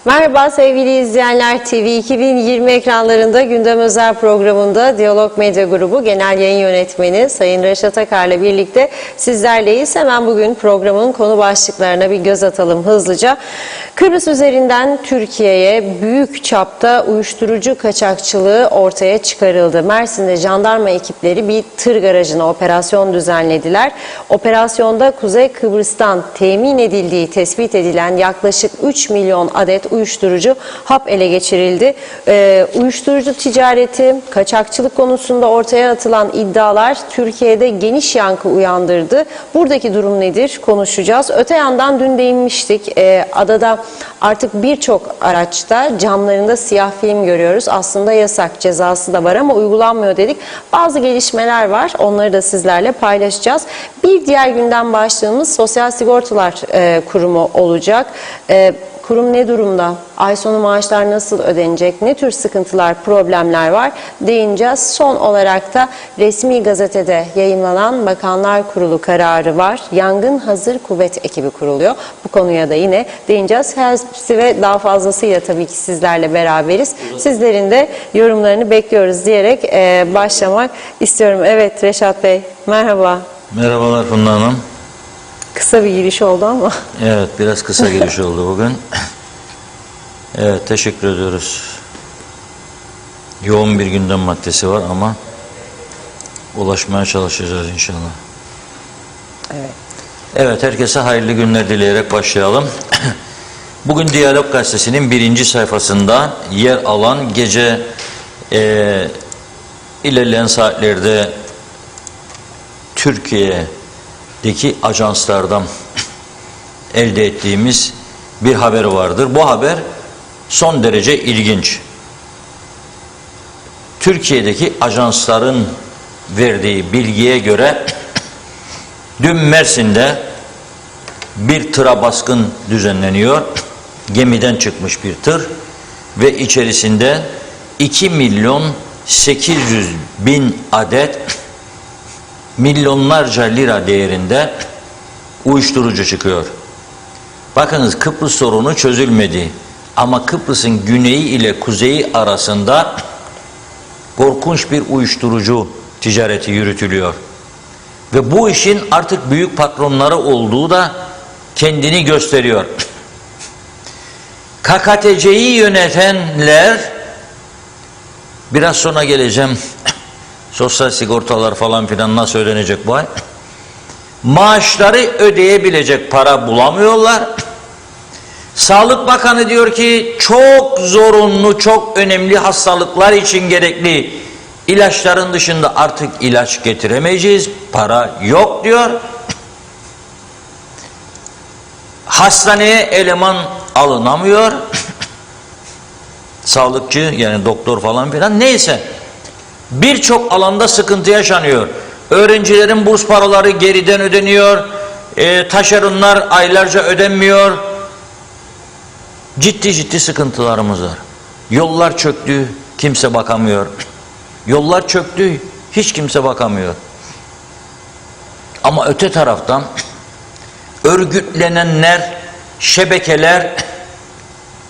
Merhaba sevgili izleyenler, TV 2020 ekranlarında gündem özel programında Diyalog Medya Grubu Genel Yayın Yönetmeni Sayın Reşat Akar'la birlikte sizlerleyiz. Hemen bugün programın konu başlıklarına bir göz atalım hızlıca. Kıbrıs üzerinden Türkiye'ye büyük çapta uyuşturucu kaçakçılığı ortaya çıkarıldı. Mersin'de jandarma ekipleri bir tır garajına operasyon düzenlediler. Operasyonda Kuzey Kıbrıs'tan temin edildiği tespit edilen yaklaşık 3 milyon adet uyuşturucu hap ele geçirildi. Uyuşturucu ticareti, kaçakçılık konusunda ortaya atılan iddialar Türkiye'de geniş yankı uyandırdı. Buradaki durum nedir? Konuşacağız. Öte yandan dün değinmiştik. Adada artık birçok araçta camlarında siyah film görüyoruz. Aslında yasak, cezası da var ama uygulanmıyor dedik. Bazı gelişmeler var. Onları da sizlerle paylaşacağız. Bir diğer gündem başlığımız Sosyal Sigortalar Kurumu olacak. Kurum ne durumda? Ay sonu maaşlar nasıl ödenecek? Ne tür sıkıntılar, problemler var? Değineceğiz. Son olarak da resmi gazetede yayınlanan Bakanlar Kurulu kararı var. Yangın hazır kuvvet ekibi kuruluyor. Bu konuya da yine değineceğiz. Hepsi ve daha fazlasıyla tabii ki sizlerle beraberiz. Sizlerin de yorumlarını bekliyoruz diyerek başlamak istiyorum. Evet Reşat Bey, merhaba. Merhabalar Funda Hanım. Kısa bir giriş oldu ama. Evet, biraz kısa giriş oldu bugün. Evet, teşekkür ediyoruz. Yoğun bir gündem maddesi var ama ulaşmaya çalışacağız inşallah. Evet. Evet, herkese hayırlı günler dileyerek başlayalım. Bugün Diyalog Gazetesi'nin 1. sayfasında yer alan gece ilerleyen saatlerde Türkiye'deki ajanslardan elde ettiğimiz bir haber vardır. Bu haber son derece ilginç. Türkiye'deki ajansların verdiği bilgiye göre dün Mersin'de bir tıra baskın düzenleniyor. Gemiden çıkmış bir tır ve içerisinde 2 milyon 800 bin adet milyonlarca lira değerinde uyuşturucu çıkıyor. Bakınız, Kıbrıs sorunu çözülmedi ama Kıbrıs'ın güneyi ile kuzeyi arasında korkunç bir uyuşturucu ticareti yürütülüyor. Ve bu işin artık büyük patronları olduğu da kendini gösteriyor. KKTC'yi yönetenler, biraz sonra geleceğim, sosyal sigortalar falan filan nasıl ödenecek bu ay? Maaşları ödeyebilecek para bulamıyorlar. Sağlık Bakanı diyor ki çok zorunlu, çok önemli hastalıklar için gerekli ilaçların dışında artık ilaç getiremeyeceğiz, para yok diyor. Hastaneye eleman alınamıyor. Sağlıkçı, yani doktor falan filan, neyse. Birçok alanda sıkıntı yaşanıyor. Öğrencilerin burs paraları geriden ödeniyor. Taşeronlar aylarca ödenmiyor. Ciddi sıkıntılarımız var. Yollar çöktü, kimse bakamıyor. Yollar çöktü, hiç kimse bakamıyor. Ama öte taraftan örgütlenenler, şebekeler,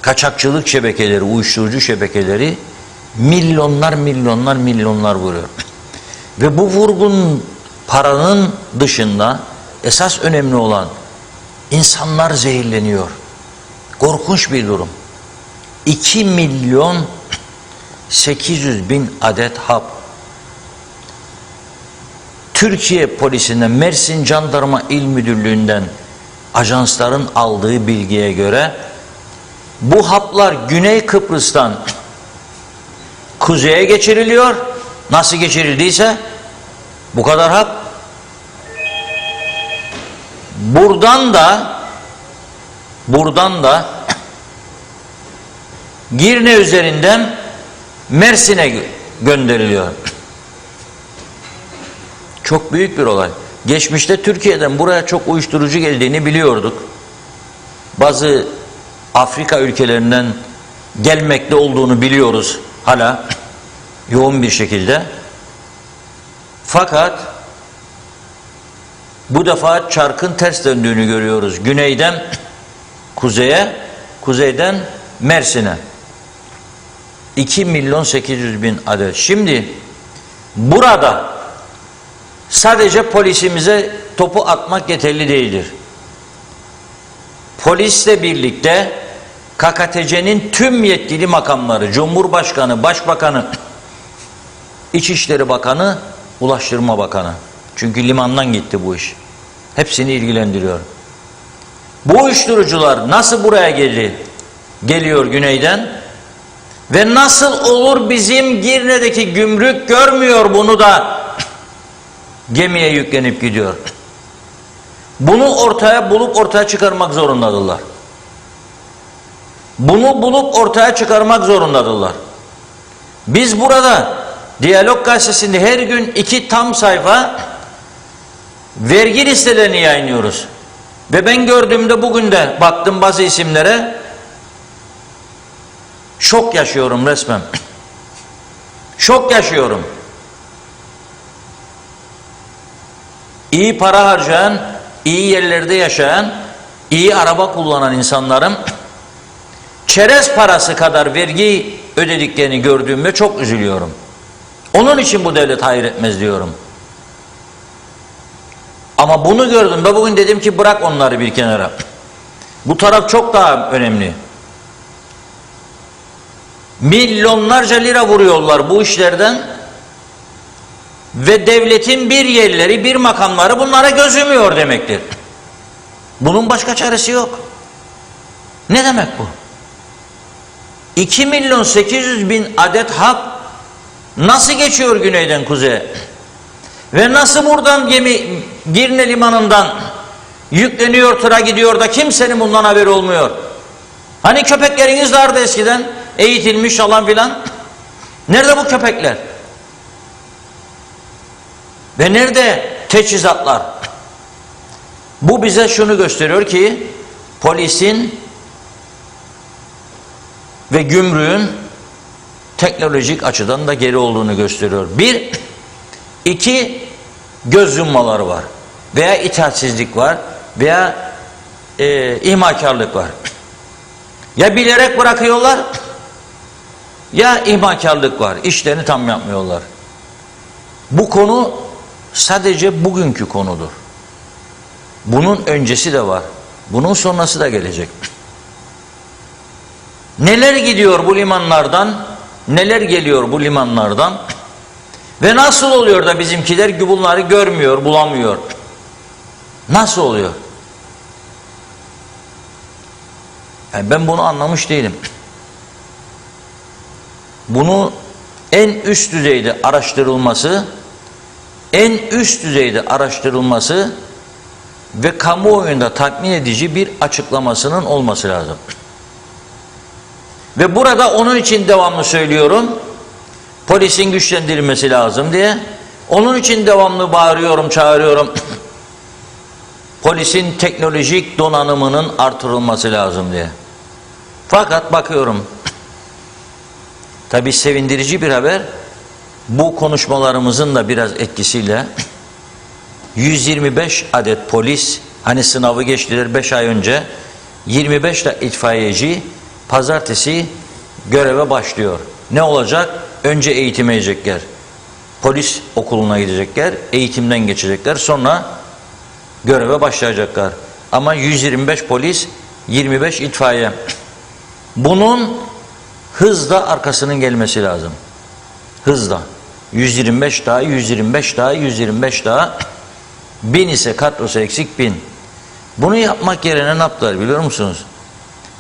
kaçakçılık şebekeleri, uyuşturucu şebekeleri milyonlar vuruyor. Ve bu vurgun paranın dışında esas önemli olan insanlar zehirleniyor. Korkunç bir durum. 2 milyon 800 bin adet hap. Türkiye polisinden, Mersin Jandarma İl Müdürlüğü'nden ajansların aldığı bilgiye göre bu haplar Güney Kıbrıs'tan kuzeye geçiriliyor. Nasıl geçirildiyse bu kadar hap. Buradan da Girne üzerinden Mersin'e gönderiliyor. Çok büyük bir olay. Geçmişte Türkiye'den buraya çok uyuşturucu geldiğini biliyorduk. Bazı Afrika ülkelerinden gelmekte olduğunu biliyoruz hala yoğun bir şekilde. Fakat bu defa çarkın ters döndüğünü görüyoruz. Güneyden kuzeye, kuzeyden Mersin'e. 2.800.000 adet. Şimdi burada sadece polisimize topu atmak yeterli değildir. Polisle birlikte KKTC'nin tüm yetkili makamları, Cumhurbaşkanı, Başbakanı, İçişleri Bakanı, Ulaştırma Bakanı. Çünkü limandan gitti bu iş. Hepsini ilgilendiriyor. Bu uyuşturucular nasıl buraya geliyor güneyden? Ve nasıl olur bizim Girne'deki gümrük görmüyor bunu da gemiye yüklenip gidiyor? Bunu bulup ortaya çıkarmak zorundadırlar. Bunu bulup ortaya çıkarmak zorundadırlar. Biz burada Diyalog Gazetesi'nde her gün 2 tam sayfa vergi listelerini yayınlıyoruz. Ve ben gördüğümde bugün de baktım bazı isimlere, şok yaşıyorum resmen. Şok yaşıyorum. İyi para harcayan, iyi yerlerde yaşayan, iyi araba kullanan insanların çerez parası kadar vergi ödediklerini gördüğümde çok üzülüyorum. Onun için bu devlet hayır etmez diyorum. Ama bunu gördüm ve bugün dedim ki bırak onları bir kenara. Bu taraf çok daha önemli. Milyonlarca lira vuruyorlar bu işlerden ve devletin bir yerleri, bir makamları bunlara göz yumuyor demektir. Bunun başka çaresi yok. Ne demek bu? 2.800.000 adet hap nasıl geçiyor güneyden kuzeye? Ve nasıl buradan gemi Girne limanından yükleniyor, tıra gidiyor da kimsenin bundan haberi olmuyor? Hani köpekleriniz vardı eskiden, eğitilmiş falan filan. Nerede bu köpekler? Ve nerede teçhizatlar? Bu bize şunu gösteriyor ki polisin ve gümrüğün teknolojik açıdan da geri olduğunu gösteriyor. 1, 2 göz yummaları var veya itaatsizlik var veya ihmalkarlık var. Ya bilerek bırakıyorlar ya ihmalkarlık var. İşlerini tam yapmıyorlar. Bu konu sadece bugünkü konudur. Bunun öncesi de var. Bunun sonrası da gelecek. Neler gidiyor bu limanlardan? Neler geliyor bu limanlardan? Ve nasıl oluyor da bizimkiler bunları görmüyor, bulamıyor? Nasıl oluyor? Yani ben bunu anlamış değilim. Bunu en üst düzeyde araştırılması ve kamuoyunda tatmin edici bir açıklamasının olması lazım. Ve burada onun için devamlı söylüyorum, polisin güçlendirilmesi lazım diye. Onun için devamlı bağırıyorum, çağırıyorum. Polisin teknolojik donanımının artırılması lazım diye. Fakat bakıyorum, tabii sevindirici bir haber, bu konuşmalarımızın da biraz etkisiyle 125 adet polis, hani sınavı geçtiler 5 ay önce, 25 de itfaiyeci pazartesi göreve başlıyor. Ne olacak? Önce eğitime gidecekler. Polis okuluna gidecekler, eğitimden geçecekler, sonra göreve başlayacaklar. Ama 125 polis, 25 itfaiye. Bunun hızla arkasının gelmesi lazım. Hızla. 125 daha, 125 daha, 125 daha. 1000 ise kadrosu eksik 1000. Bunu yapmak yerine ne yaptılar biliyor musunuz?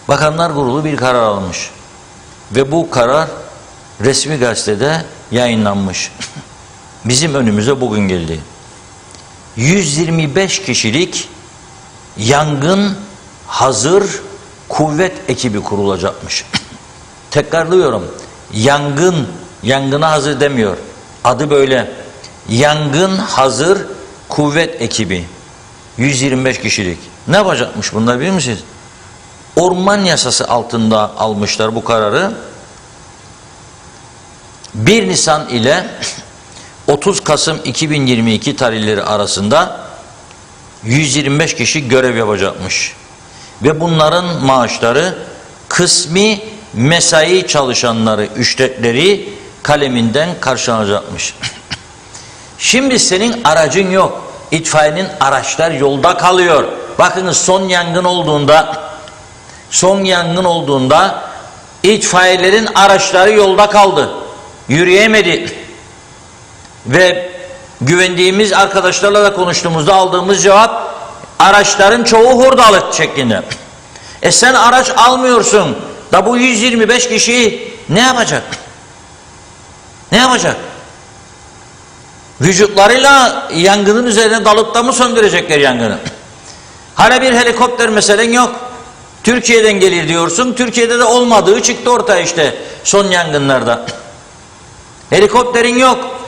Bakanlar Kurulu bir karar almış. Ve bu karar resmi gazetede yayınlanmış. Bizim önümüze bugün geldi. 125 kişilik yangın hazır kuvvet ekibi kurulacakmış. Tekrarlıyorum. Yangına hazır demiyor. Adı böyle. Yangın hazır kuvvet ekibi. 125 kişilik. Ne yapacakmış bunlar biliyor musunuz? Orman yasası altında almışlar bu kararı. 1 Nisan ile 30 Kasım 2022 tarihleri arasında 125 kişi görev yapacakmış. Ve bunların maaşları kısmi mesai çalışanları, ücretleri kaleminden karşılanacakmış. Şimdi senin aracın yok. İtfaiyenin araçlar yolda kalıyor. Bakınız son yangın olduğunda itfaiyelerin araçları yolda kaldı. Yürüyemedi. Ve güvendiğimiz arkadaşlarla da konuştuğumuzda aldığımız cevap, araçların çoğu hurdalık şeklinde. Sen araç almıyorsun da bu 125 kişi ne yapacak? Ne yapacak? Vücutlarıyla yangının üzerine dalıp da mı söndürecekler yangını? Hala bir helikopter meselen yok. Türkiye'den gelir diyorsun. Türkiye'de de olmadığı çıktı ortaya işte son yangınlarda. Helikopterin yok.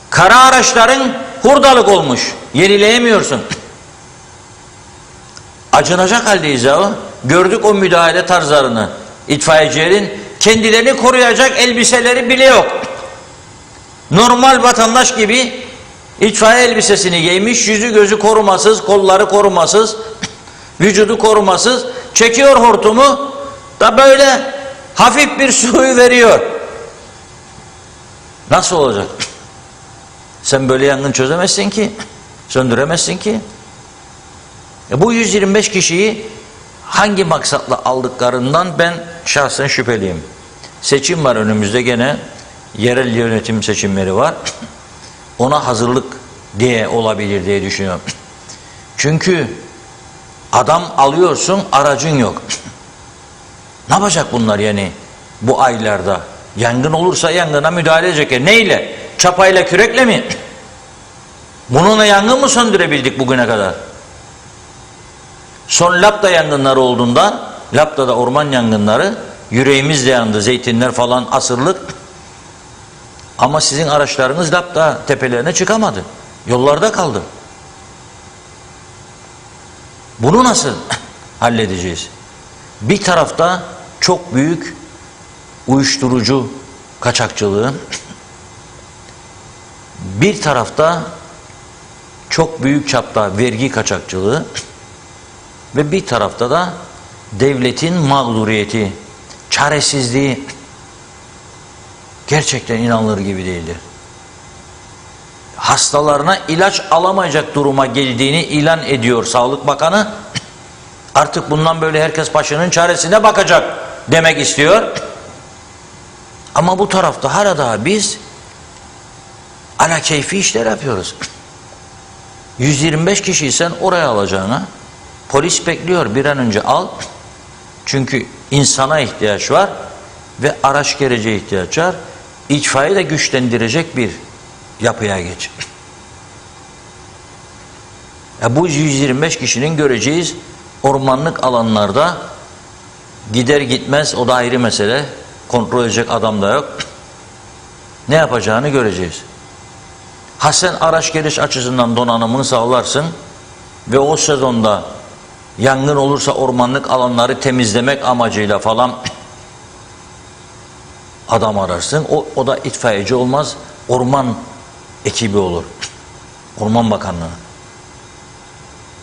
Kara araçların hurdalık olmuş. Yenileyemiyorsun. Acınacak haldeyiz ya. Gördük o müdahale tarzlarını. İtfaiyecilerin kendilerini koruyacak elbiseleri bile yok. Normal vatandaş gibi itfaiye elbisesini giymiş, yüzü gözü korumasız, kolları korumasız, vücudu korumasız, çekiyor hortumu da böyle hafif bir suyu veriyor. Nasıl olacak? Sen böyle yangın çözemezsin ki, söndüremezsin ki. Bu 125 kişiyi hangi maksatla aldıklarından ben şahsen şüpheliyim. Seçim var önümüzde, gene yerel yönetim seçimleri var. Ona hazırlık diye olabilir diye düşünüyorum. Çünkü adam alıyorsun, aracın yok. Ne yapacak bunlar yani bu aylarda? Yangın olursa yangına müdahale edecekler. Neyle? Çapayla, kürekle mi? Bununla yangın mı söndürebildik bugüne kadar? Son Lapta yangınları olduğunda, Lapta'da orman yangınları, yüreğimiz de yandı, zeytinler falan asırlık. Ama sizin araçlarınız Lapta tepelerine çıkamadı. Yollarda kaldı. Bunu nasıl halledeceğiz? Bir tarafta çok büyük uyuşturucu kaçakçılığı, bir tarafta çok büyük çapta vergi kaçakçılığı ve bir tarafta da devletin mağduriyeti, çaresizliği gerçekten inanılır gibi değildir. Hastalarına ilaç alamayacak duruma geldiğini ilan ediyor Sağlık Bakanı. Artık bundan böyle herkes başının çaresine bakacak demek istiyor. Ama bu tarafta hala daha biz ala keyfi işler yapıyoruz. 125 kişiyi sen oraya alacağına, polis bekliyor, bir an önce al. Çünkü insana ihtiyaç var ve araç gerece ihtiyaç var. İtfaiye de güçlendirecek bir yapıya geç. Bu 125 kişinin göreceğiz ormanlık alanlarda, gider gitmez o da ayrı mesele. Kontrol edecek adam da yok. Ne yapacağını göreceğiz. Ha sen araç geliş açısından donanımını sağlarsın ve o sezonda yangın olursa ormanlık alanları temizlemek amacıyla falan adam ararsın. O da itfaiyeci olmaz, orman ekibi olur. Orman Bakanlığı.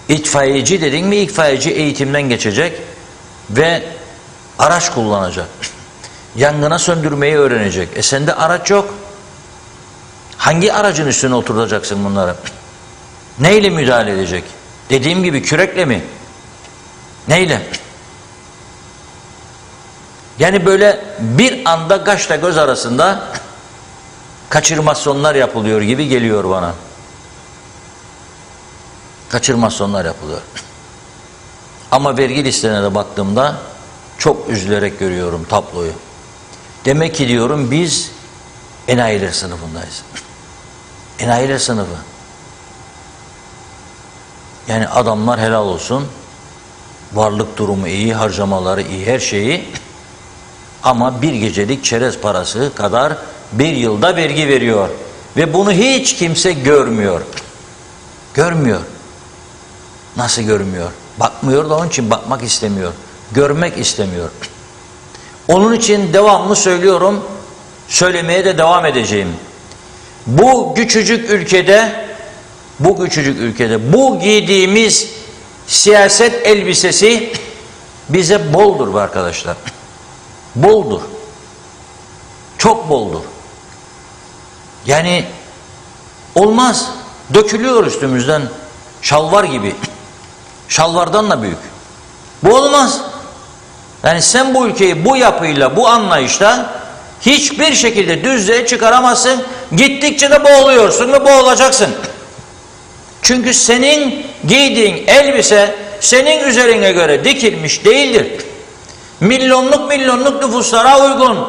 İtfaiyeci dedin mi, itfaiyeci eğitimden geçecek ve araç kullanacak. Yangına söndürmeyi öğrenecek. Sende araç yok. Hangi aracın üstüne oturacaksın bunları? Neyle müdahale edecek? Dediğim gibi kürekle mi? Neyle? Yani böyle bir anda kaşla göz arasında kaçırmasyonlar yapılıyor gibi geliyor bana. Kaçırmasyonlar yapılıyor. Ama vergi listelerine de baktığımda çok üzülerek görüyorum tabloyu. Demek ki diyorum biz enayiler sınıfındayız. Enayiler sınıfı. Yani adamlar helal olsun, varlık durumu iyi, harcamaları iyi, her şeyi, ama bir gecelik çerez parası kadar bir yılda vergi veriyor. Ve bunu hiç kimse görmüyor. Görmüyor. Nasıl görmüyor? Bakmıyor da onun için bakmak istemiyor. Görmek istemiyor. Onun için devamlı söylüyorum, söylemeye de devam edeceğim. Bu küçücük ülkede, bu giydiğimiz siyaset elbisesi bize boldur be arkadaşlar. Boldur. Çok boldur. Yani olmaz. Dökülüyor üstümüzden şalvar gibi. Şalvardan da büyük. Bu olmaz. Yani sen bu ülkeyi bu yapıyla, bu anlayışla hiçbir şekilde düzlüğe çıkaramazsın. Gittikçe de boğuluyorsun ve boğulacaksın. Çünkü senin giydiğin elbise senin üzerine göre dikilmiş değildir. Milyonluk nüfuslara uygun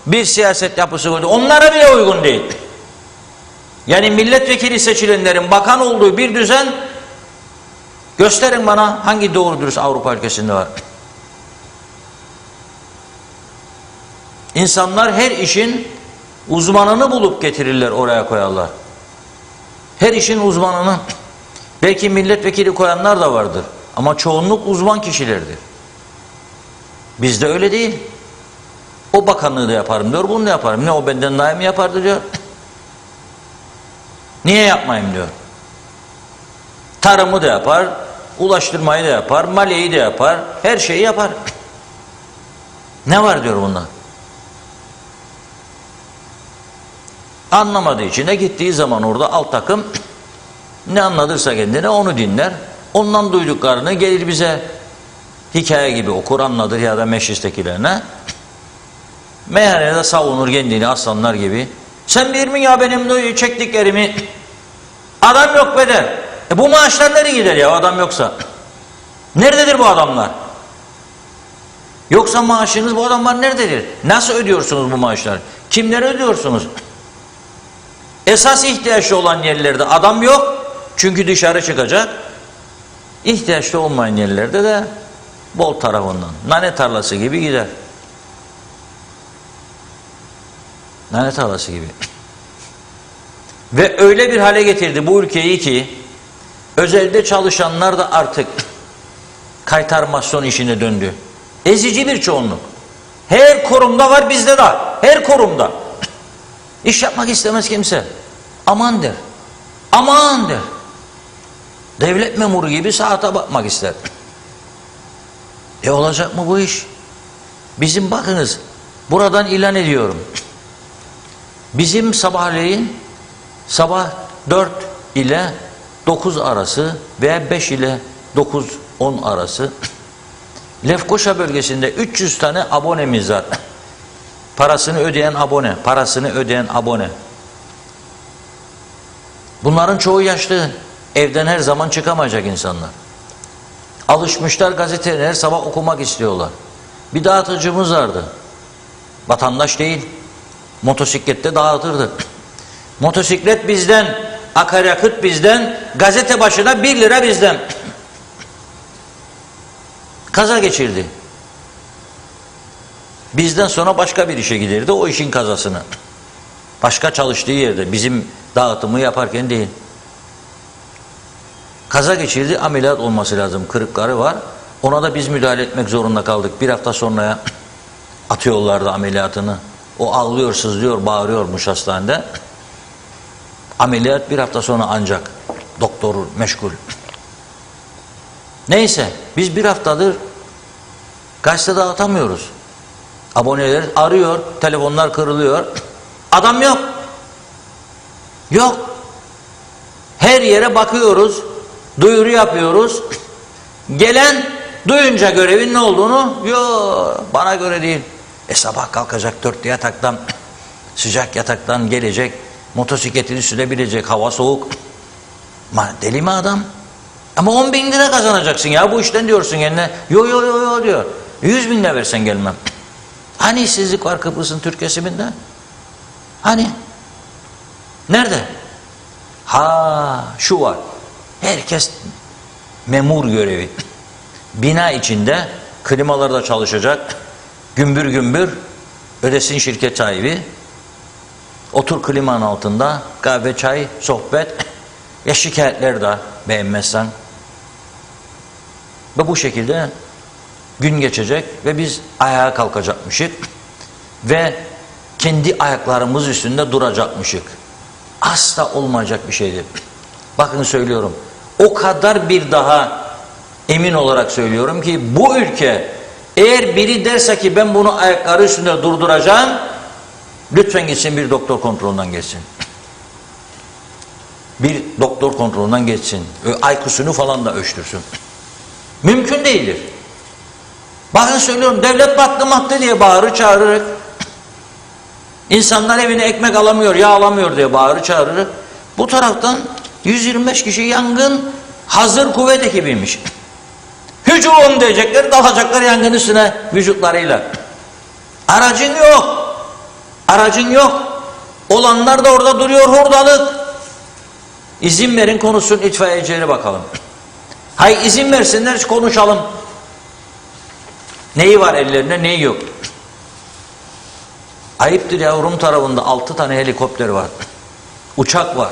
bir siyaset yapısı koydu. Onlara bile uygun değil. Yani milletvekili seçilenlerin bakan olduğu bir düzen, gösterin bana hangi doğru dürüst Avrupa ülkesinde var. İnsanlar her işin uzmanını bulup getirirler, oraya koyarlar. Her işin uzmanını. Belki milletvekili koyanlar da vardır. Ama çoğunluk uzman kişilerdir. Bizde öyle değil. O bakanlığı da yaparım diyor, bunu da yaparım. Ne o benden daha iyi mi yapardı diyor. Niye yapmayayım diyor. Tarımı da yapar, ulaştırmayı da yapar, maliyeyi de yapar, her şeyi yapar. Ne var diyor bunda? Anlamadığı için de gittiği zaman orada alt takım ne anladırsa kendine onu dinler. Ondan duyduklarını gelir bize hikaye gibi okur, anladır ya da meclistekilerine. Meyhanede savunur kendini aslanlar gibi. Sen bilir mi ya benim çektiklerimi? Adam yok be der. Bu maaşlar nereye gider ya adam yoksa? Nerededir bu adamlar? Yoksa maaşınız bu adamlar nerededir? Nasıl ödüyorsunuz bu maaşları? Kimlere ödüyorsunuz? Esas ihtiyaçlı olan yerlerde adam yok. Çünkü dışarı çıkacak. İhtiyaçlı olmayan yerlerde de bol tarafından. Nane tarlası gibi gider. Nane tarlası gibi. Ve öyle bir hale getirdi bu ülkeyi ki özelde çalışanlar da artık kaytarmasyon işine döndü. Ezici bir çoğunluk. Her kurumda var, bizde de var. Her kurumda. İş yapmak istemez kimse. Aman der. Aman der. Devlet memuru gibi saate bakmak ister. Olacak mı bu iş? Bizim bakınız, buradan ilan ediyorum. Bizim sabahleyin sabah 4 ile 9 arası veya 5 ile 9-10 arası Lefkoşa bölgesinde 300 tane abonemiz var. Parasını ödeyen abone. Bunların çoğu yaşlı. Evden her zaman çıkamayacak insanlar. Alışmışlar gazeteleri her sabah okumak istiyorlar. Bir dağıtıcımız vardı. Vatandaş değil. Motosiklette dağıtırdı. Motosiklet bizden, akaryakıt bizden, gazete başına 1 lira bizden. Kaza geçirdi. Bizden sonra başka bir işe giderdi, o işin kazasını. Başka çalıştığı yerde, bizim dağıtımı yaparken değil. Kaza geçirdi, ameliyat olması lazım, kırıkları var. Ona da biz müdahale etmek zorunda kaldık. 1 hafta sonraya atıyorlardı ameliyatını. O ağlıyor, sızlıyor, bağırıyormuş hastanede. Ameliyat 1 hafta sonra ancak. Doktor meşgul. Neyse, biz 1 haftadır gazete dağıtamıyoruz. Aboneler arıyor, telefonlar kırılıyor. Adam yok. Yok. Her yere bakıyoruz, duyuru yapıyoruz. Gelen duyunca görevin ne olduğunu, yok bana göre değil. Sabah kalkacak 4'lü yataktan, sıcak yataktan gelecek, motosikletini sürebilecek, hava soğuk. Deli mi adam? Ama 10.000 lira kazanacaksın ya bu işten diyorsun kendine. Yo diyor. 100.000 lira versen gelmem. Hani işsizlik var Kıbrıs'ın Türk kesiminde? Hani? Nerede? Şu var. Herkes memur görevi. Bina içinde klimalarda çalışacak. Gümbür gümbür ödesin şirket sahibi. Otur klimanın altında kahve, çay, sohbet. Ya şikayetler de beğenmezsen. Ve bu şekilde gün geçecek ve biz ayağa kalkacakmışık. Ve kendi ayaklarımız üstünde duracakmışık. Asla olmayacak bir şeydir. Bakın söylüyorum. O kadar bir daha emin olarak söylüyorum ki bu ülke Eğer biri derse ki ben bunu ayakları üstünde durduracağım, lütfen gitsin bir doktor kontrolünden geçsin. Bir doktor kontrolünden geçsin. IQ'sunu falan da ölçtürsün. Mümkün değildir. Bakın söylüyorum, devlet battı diye bağırır çağırır. İnsanlar evine ekmek alamıyor, yağ alamıyor diye bağırır çağırır. Bu taraftan 125 kişi yangın hazır kuvvet ekibiymiş. Hücum diyecekler, dalacaklar yangın üstüne vücutlarıyla. Aracın yok. Aracın yok. Olanlar da orada duruyor, hurdalık. İzin verin konuşsun itfaiyecileri bakalım. Hay izin versinler konuşalım. Neyi var ellerinde, neyi yok. Ayıptır ya, Rum tarafında 6 tane helikopter var. Uçak var.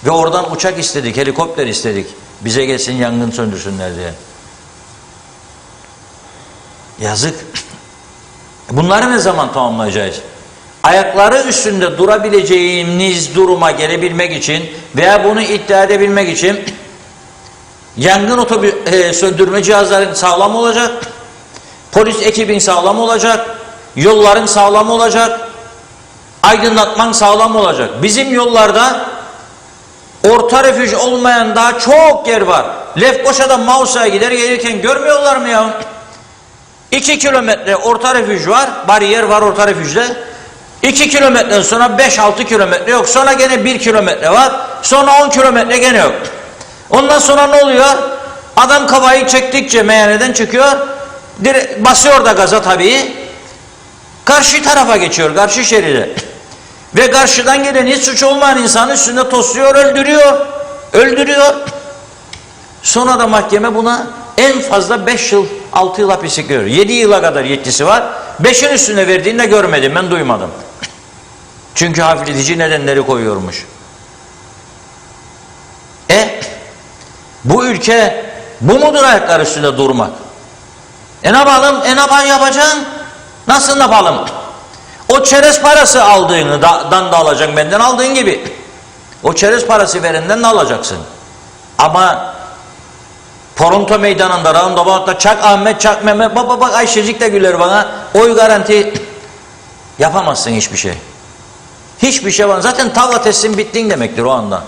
Ve oradan uçak istedik, helikopter istedik. Bize gelsin yangın söndürsünler diye. Yazık. Bunları ne zaman tamamlayacağız? Ayakları üstünde durabileceğimiz duruma gelebilmek için veya bunu iddia edebilmek için yangın söndürme cihazların sağlam olacak, polis ekibin sağlam olacak, yolların sağlam olacak, aydınlatman sağlam olacak. Bizim yollarda orta refüj olmayan daha çok yer var. Lefkoşa'dan Mausa'ya gider gelirken görmüyorlar mı ya? 2 kilometre orta refüj var, bariyer var orta refüjde. 2 kilometreden sonra 5-6 kilometre yok. Sonra gene 1 kilometre var. Sonra 10 kilometre gene yok. Ondan sonra ne oluyor? Adam kafayı çektikçe meyhaneden çıkıyor. Basıyor da gaza tabii. Karşı tarafa geçiyor, karşı şeride. Ve karşıdan gelen hiç suç olmayan insanın üstünde tosluyor, öldürüyor. Öldürüyor. Sonra da mahkeme buna en fazla 5 yıl, 6 yıl hapis veriyor. 7 yıla kadar yetkisi var. 5'in üstüne verdiğini de görmedim, ben duymadım. Çünkü hafifletici nedenleri koyuyormuş. Bu ülke bu mudur ayaklar üstünde durmak? Ne yapalım? Ne yapacaksın? Nasıl ne yapalım? O çerez parası aldığından da alacaksın, benden aldığın gibi. O çerez parası verenden de alacaksın. Ama Toronto meydanında, roundabout'ta Çak Ahmet, Çak Mehmet, bak Ayşecik de güler bana. Oy garanti yapamazsın hiçbir şey. Hiçbir şey var. Zaten tavla teslim bittin demektir o anda.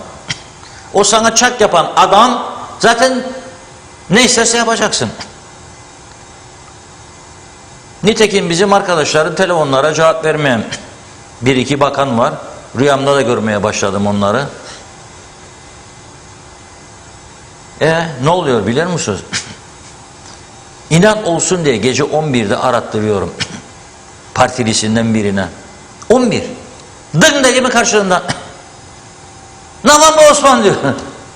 O sana çak yapan adam zaten ne isterse yapacaksın. Nitekim bizim arkadaşların telefonlara cevap vermeyen 1-2 bakan var. Rüyamda da görmeye başladım onları. Ne oluyor biliyor musunuz? İnat olsun diye gece 11'de arattırıyorum. Partilisinden birine. 11. Dıng gibi karşılığında. Ne var bu Osman diyor.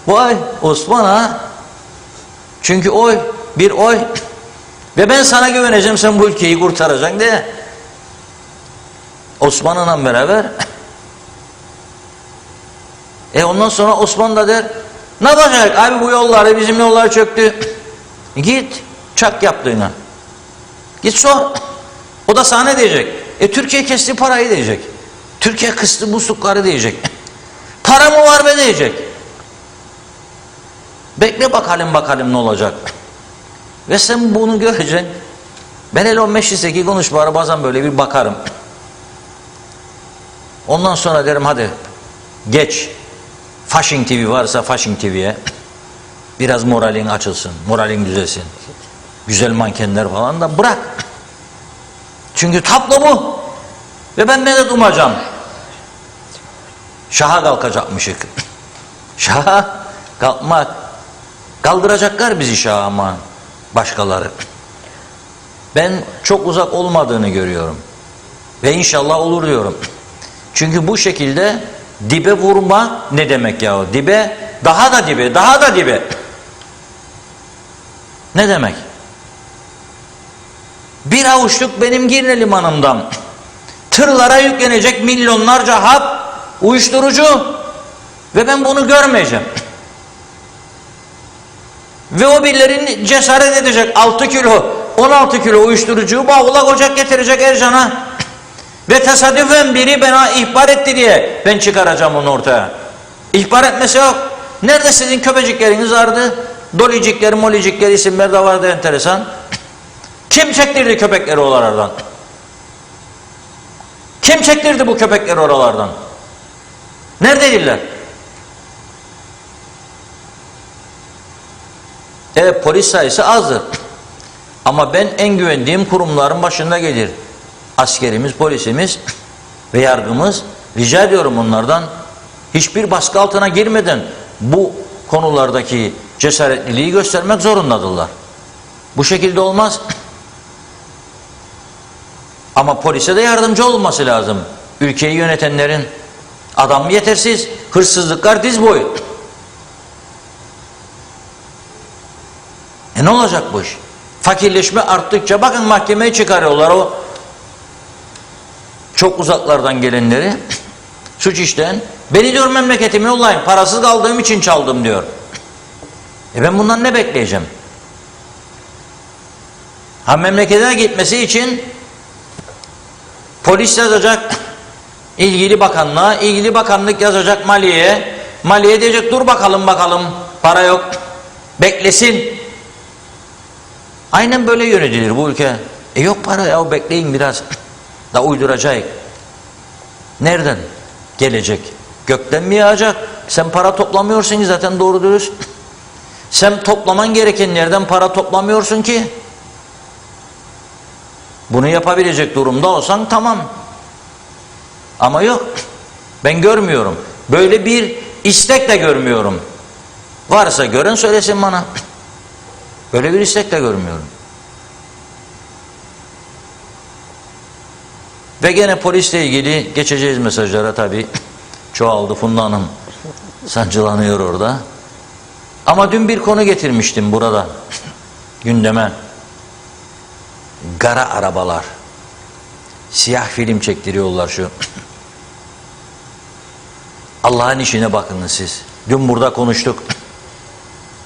Vay Osman ha. Çünkü oy, bir oy. Ve ben sana güveneceğim, sen bu ülkeyi kurtaracaksın diye. Osman'la beraber. Ondan sonra Osman da der, ne yapacak? Abi bu yolları, bizim yollar çöktü. Git, çak yaptığına. Git sor. O da sana ne diyecek? Türkiye kesti parayı diyecek. Türkiye kıstı muslukları diyecek. Para mı var be diyecek. Bekle bakalım ne olacak. Ve sen bunu göreceksin. Ben hele o meclisteki konuşmalara bazen böyle bir bakarım. Ondan sonra derim hadi geç. Fasching TV varsa Fasching TV'ye biraz moralin açılsın, moralin düzelsin. Güzel mankenler falan da bırak. Çünkü tablo bu. Ve ben medet umacağım. Şaha kalkacakmışık. Şaha kalkmak. Kaldıracaklar bizi şaha ama başkaları. Ben çok uzak olmadığını görüyorum. Ve inşallah olur diyorum. Çünkü bu şekilde dibe vurma ne demek ya? Dibe, daha da dibe, daha da dibe. Ne demek? Bir avuçluk benim Girne limanımdan tırlara yüklenecek milyonlarca hap, uyuşturucu ve ben bunu görmeyeceğim. Ve o birilerin cesaret edecek 6 kilo, 16 kilo uyuşturucuyu bavula koyacak getirecek Ercan'a. Ve tesadüfen biri bana ihbar etti diye ben çıkaracağım onu ortaya. İhbar etmesi yok. Nerede sizin köpecikleriniz vardı? Dolicikler, molicikler isimler de vardı enteresan. Kim çektirdi köpekleri oralardan? Kim çektirdi bu köpekleri oralardan? Neredeydiler? Evet, polis sayısı azdır. Ama ben en güvendiğim kurumların başında gelir. Askerimiz, polisimiz ve yargımız. Rica ediyorum onlardan hiçbir baskı altına girmeden bu konulardaki cesaretliliği göstermek zorundadırlar. Bu şekilde olmaz. Ama polise de yardımcı olması lazım. Ülkeyi yönetenlerin. Adam yetersiz. Hırsızlıklar diz boyu. Ne olacak bu iş? Fakirleşme arttıkça bakın mahkemeye çıkarıyorlar o çok uzaklardan gelenleri. Suç işleyen. Beni diyor memleketime yollayın. Parasız kaldığım için çaldım diyor. Ben bundan ne bekleyeceğim? Ha, memleketine gitmesi için polis yazacak ilgili bakanlığa, ilgili bakanlık yazacak maliyeye, maliye diyecek dur bakalım para yok, beklesin. Aynen böyle yönetilir bu ülke. Yok para ya, bekleyin biraz da uyduracak. Nereden gelecek? Gökten mi yağacak? Sen para toplamıyorsun ki zaten doğru dürüst. Sen toplaman gereken yerden para toplamıyorsun ki. Bunu yapabilecek durumda olsan tamam. Ama yok. Ben görmüyorum. Böyle bir istek de görmüyorum. Varsa gören söylesin bana. Böyle bir istek de görmüyorum. Ve gene polisle ilgili geçeceğiz mesajlara tabii. Çoğaldı, Funda Hanım sancılanıyor orada. Ama dün bir konu getirmiştim burada gündeme. Gara arabalar. Siyah film çektiriyorlar şu. Allah'ın işine bakın siz. Dün burada konuştuk.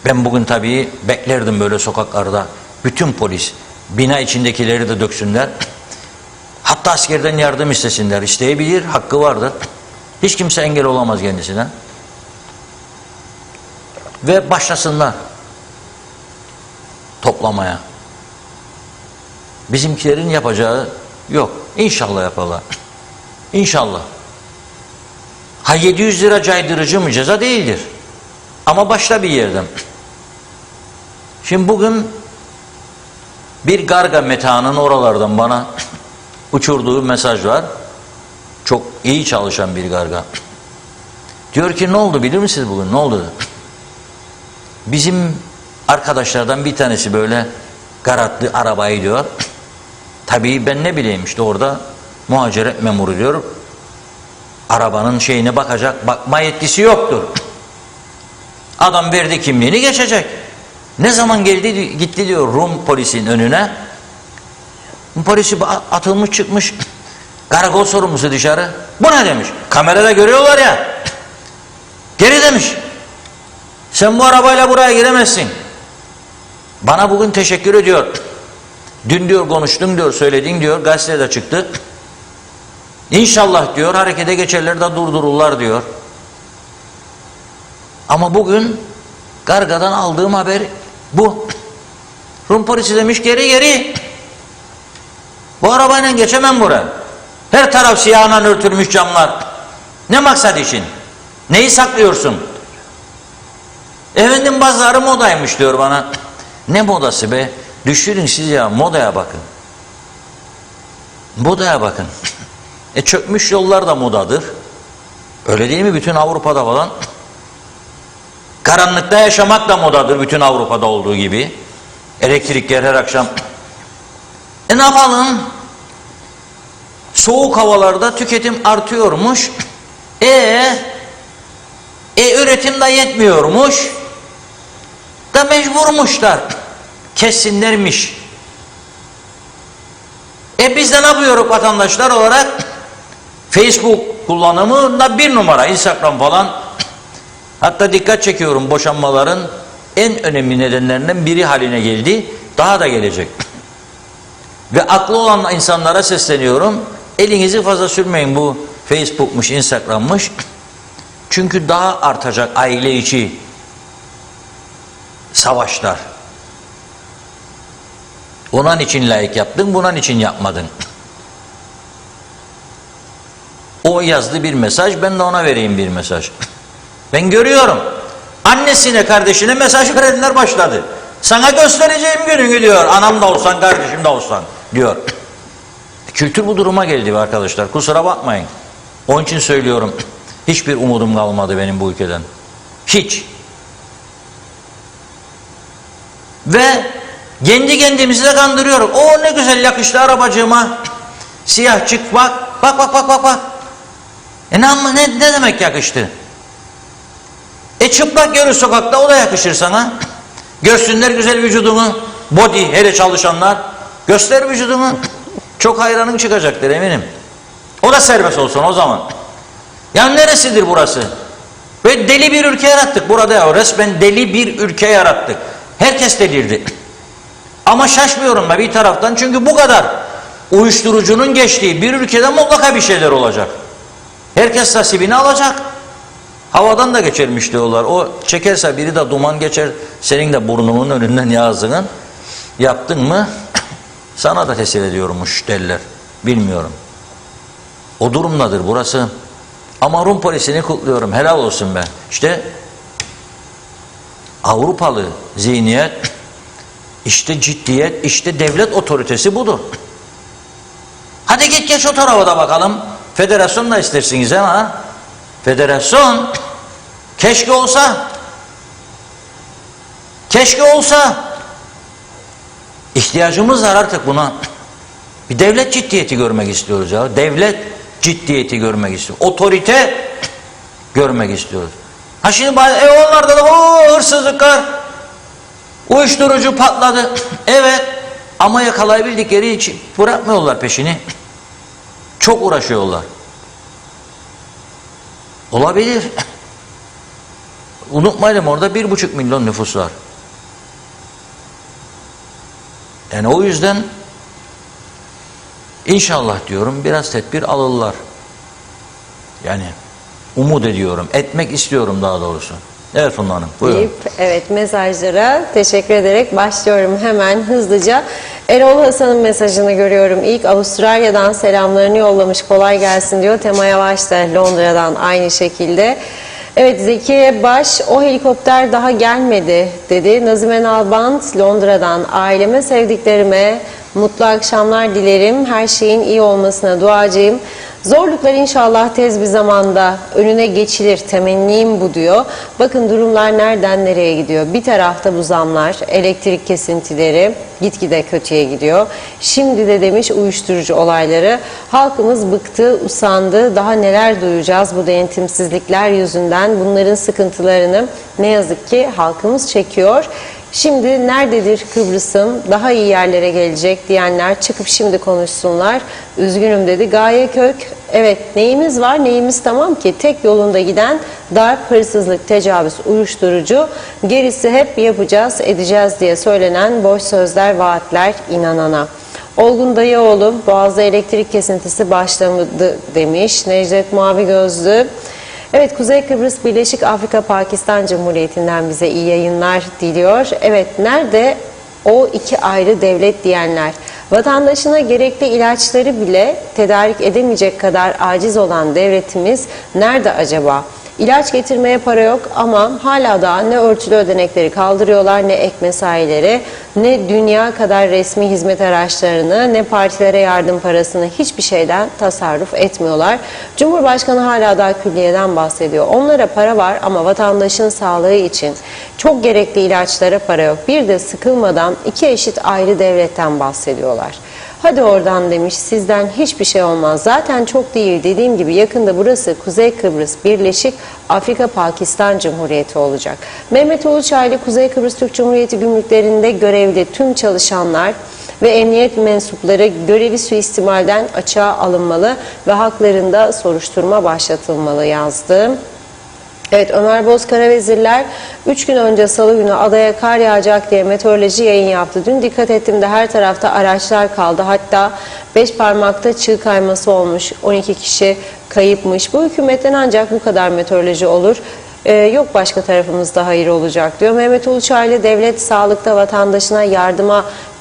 Ben bugün tabii beklerdim böyle sokaklarda. Bütün polis, bina içindekileri de döksünler. Hatta askerden yardım istesinler. İsteyebilir, hakkı vardır. Hiç kimse engel olamaz kendisine. Ve başlasınlar toplamaya. Bizimkilerin yapacağı yok. İnşallah yaparlar. İnşallah. Ha, 700 lira caydırıcı mı? Ceza değildir. Ama başla bir yerden. Şimdi bugün bir Garga Meta'nın oralardan bana uçurduğu mesaj var. Çok iyi çalışan bir Garga. Diyor ki ne oldu bilir misiniz bugün? Ne oldu? Bizim arkadaşlardan bir tanesi böyle garatlı arabayı diyor. Tabii ben ne bileyim işte orada muhaciret memuru diyor. Arabanın şeyine bakacak, bakma yetkisi yoktur. Adam verdi kimliğini, geçecek. Ne zaman geldi gitti diyor Rum polisin önüne. Polisi atılmış çıkmış. Karakol sorumlusu dışarı. Bu ne demiş? Kamerada görüyorlar ya. Geri demiş. Sen bu arabayla buraya giremezsin. Bana bugün teşekkür ediyor. Dün diyor konuştun diyor, söyledin diyor, gazetede çıktı. İnşallah diyor harekete geçerler de durdururlar diyor. Ama bugün Garga'dan aldığım haber bu. Rum polisi demiş geri. Bu arabayla geçemem buraya. Her taraf siyahla örtülmüş camlar. Ne maksat için? Neyi saklıyorsun? Efendim pazarı modaymış diyor bana. Ne modası be? Düşünün siz ya, modaya bakın. Modaya bakın. Çökmüş yollar da modadır. Öyle değil mi bütün Avrupa'da falan? Karanlıkta yaşamak da modadır bütün Avrupa'da olduğu gibi. Elektrikler her akşam. Ne yapalım? Soğuk havalarda tüketim artıyormuş. Üretim de yetmiyormuş. Da mecburmuşlar. Kessinlermiş. Biz de ne yapıyoruz vatandaşlar olarak? Facebook kullanımında bir numara, Instagram falan. Hatta dikkat çekiyorum, boşanmaların en önemli nedenlerinden biri haline geldi. Daha da gelecek. Ve aklı olan insanlara sesleniyorum. Elinizi fazla sürmeyin bu Facebook'muş, Instagram'mış. Çünkü daha artacak aile içi savaşlar. Onun için layık yaptın, bunun için yapmadın. O yazdı bir mesaj, ben de ona vereyim bir mesaj. Ben görüyorum. Annesine, kardeşine mesaj verenler başladı. Sana göstereceğim gününü diyor. Anam da olsan, kardeşim de olsan diyor. Kültür bu duruma geldi arkadaşlar. Kusura bakmayın. Onun için söylüyorum. Hiçbir umudum kalmadı benim bu ülkeden. Hiç. Ve kendi kendimizi de kandırıyoruz. O ne güzel yakıştı arabacığıma. Siyah çık bak. Bak. Ne demek yakıştı? Çıplak görür sokakta, o da yakışır sana. Görsünler güzel vücudunu. Body, hele çalışanlar. Göster vücudunu. Çok hayranın çıkacaktır eminim. O da serbest olsun o zaman. Ya neresidir burası? Ve deli bir ülke yarattık burada ya. Resmen deli bir ülke yarattık. Herkes delirdi. Ama şaşmıyorum ben bir taraftan. Çünkü bu kadar uyuşturucunun geçtiği bir ülkede mutlaka bir şeyler olacak. Herkes nasibini alacak. Havadan da geçermiş diyorlar. O çekerse biri de duman geçer. Senin de burnunun önünden ağzının. Yaptın mı sana da tesir ediyormuş derler. Bilmiyorum. O durumdadır burası. Ama Rum polisini kutluyorum. Helal olsun be. İşte Avrupalı zihniyet, işte ciddiyet, işte devlet otoritesi budur. Hadi git geç o tarafa da bakalım. Federasyon da istersiniz ama federasyon keşke olsa. Keşke olsa. İhtiyacımız var artık buna. Bir devlet ciddiyeti görmek istiyoruz ya. Devlet ciddiyeti görmek istiyoruz. Otorite görmek istiyoruz. Ha şimdi onlarda da hırsızlıklar, uyuşturucu patladı. Evet ama yakalayabildikleri için bırakmıyorlar peşini. Çok uğraşıyorlar. Olabilir. Unutmayalım orada 1,5 milyon nüfus var. Yani o yüzden inşallah diyorum biraz tedbir alırlar. Yani umut ediyorum, etmek istiyorum daha doğrusu. Evet Funda Hanım, buyurun. Evet, mesajlara teşekkür ederek başlıyorum hemen hızlıca. Erol Hasan'ın mesajını görüyorum. İlk Avustralya'dan selamlarını yollamış, kolay gelsin diyor. Tema Yavaş da Londra'dan aynı şekilde. Evet, Zekiye Baş, o helikopter daha gelmedi dedi. Nazime Nalbant Londra'dan, aileme, sevdiklerime mutlu akşamlar dilerim. Her şeyin iyi olmasına duacıyım. Zorluklar inşallah tez bir zamanda önüne geçilir, temennim bu diyor. Bakın durumlar nereden nereye gidiyor. Bir tarafta bu zamlar, elektrik kesintileri gitgide kötüye gidiyor. Şimdi de demiş uyuşturucu olayları. Halkımız bıktı, usandı. Daha neler duyacağız bu denetimsizlikler yüzünden. Bunların sıkıntılarını ne yazık ki halkımız çekiyor. Şimdi nerededir Kıbrıs'ım, daha iyi yerlere gelecek diyenler çıkıp şimdi konuşsunlar. Üzgünüm dedi Gaye Kök. Evet, neyimiz var, neyimiz tamam ki? Tek yolunda giden darp, hırsızlık, tecavüz, uyuşturucu. Gerisi hep yapacağız, edeceğiz diye söylenen boş sözler, vaatler inanana. Olgun Dayıoğlu, Boğaz'da elektrik kesintisi başlamadı demiş. Necdet Mavi Gözlü. Evet, Kuzey Kıbrıs Birleşik Afrika Pakistan Cumhuriyeti'nden bize iyi yayınlar diliyor. Evet, nerede o iki ayrı devlet diyenler? Vatandaşına gerekli ilaçları bile tedarik edemeyecek kadar aciz olan devletimiz nerede acaba? İlaç getirmeye para yok ama hala da ne örtülü ödenekleri kaldırıyorlar, ne ek mesaileri, ne dünya kadar resmi hizmet araçlarını, ne partilere yardım parasını, hiçbir şeyden tasarruf etmiyorlar. Cumhurbaşkanı hala daha külliyeden bahsediyor. Onlara para var ama vatandaşın sağlığı için çok gerekli ilaçlara para yok. Bir de sıkılmadan iki eşit ayrı devletten bahsediyorlar. Hadi oradan demiş, sizden hiçbir şey olmaz. Zaten çok değil, dediğim gibi yakında burası Kuzey Kıbrıs Birleşik Afrika Pakistan Cumhuriyeti olacak. Mehmet Uluçaylı, Kuzey Kıbrıs Türk Cumhuriyeti gümrüklerinde görevli tüm çalışanlar ve emniyet mensupları görevi suistimalden açığa alınmalı ve haklarında soruşturma başlatılmalı yazdı. Evet, Ömer Bozkaravezirler 3 gün önce Salı günü adaya kar yağacak diye meteoroloji yayın yaptı. Dün dikkat ettim de her tarafta araçlar kaldı. Hatta 5 parmakta çığ kayması olmuş. 12 kişi kayıpmış. Bu hükümetten ancak bu kadar meteoroloji olur. Yok başka tarafımızda hayır olacak diyor. Mehmet Uluçaylı, devlet sağlıkta vatandaşına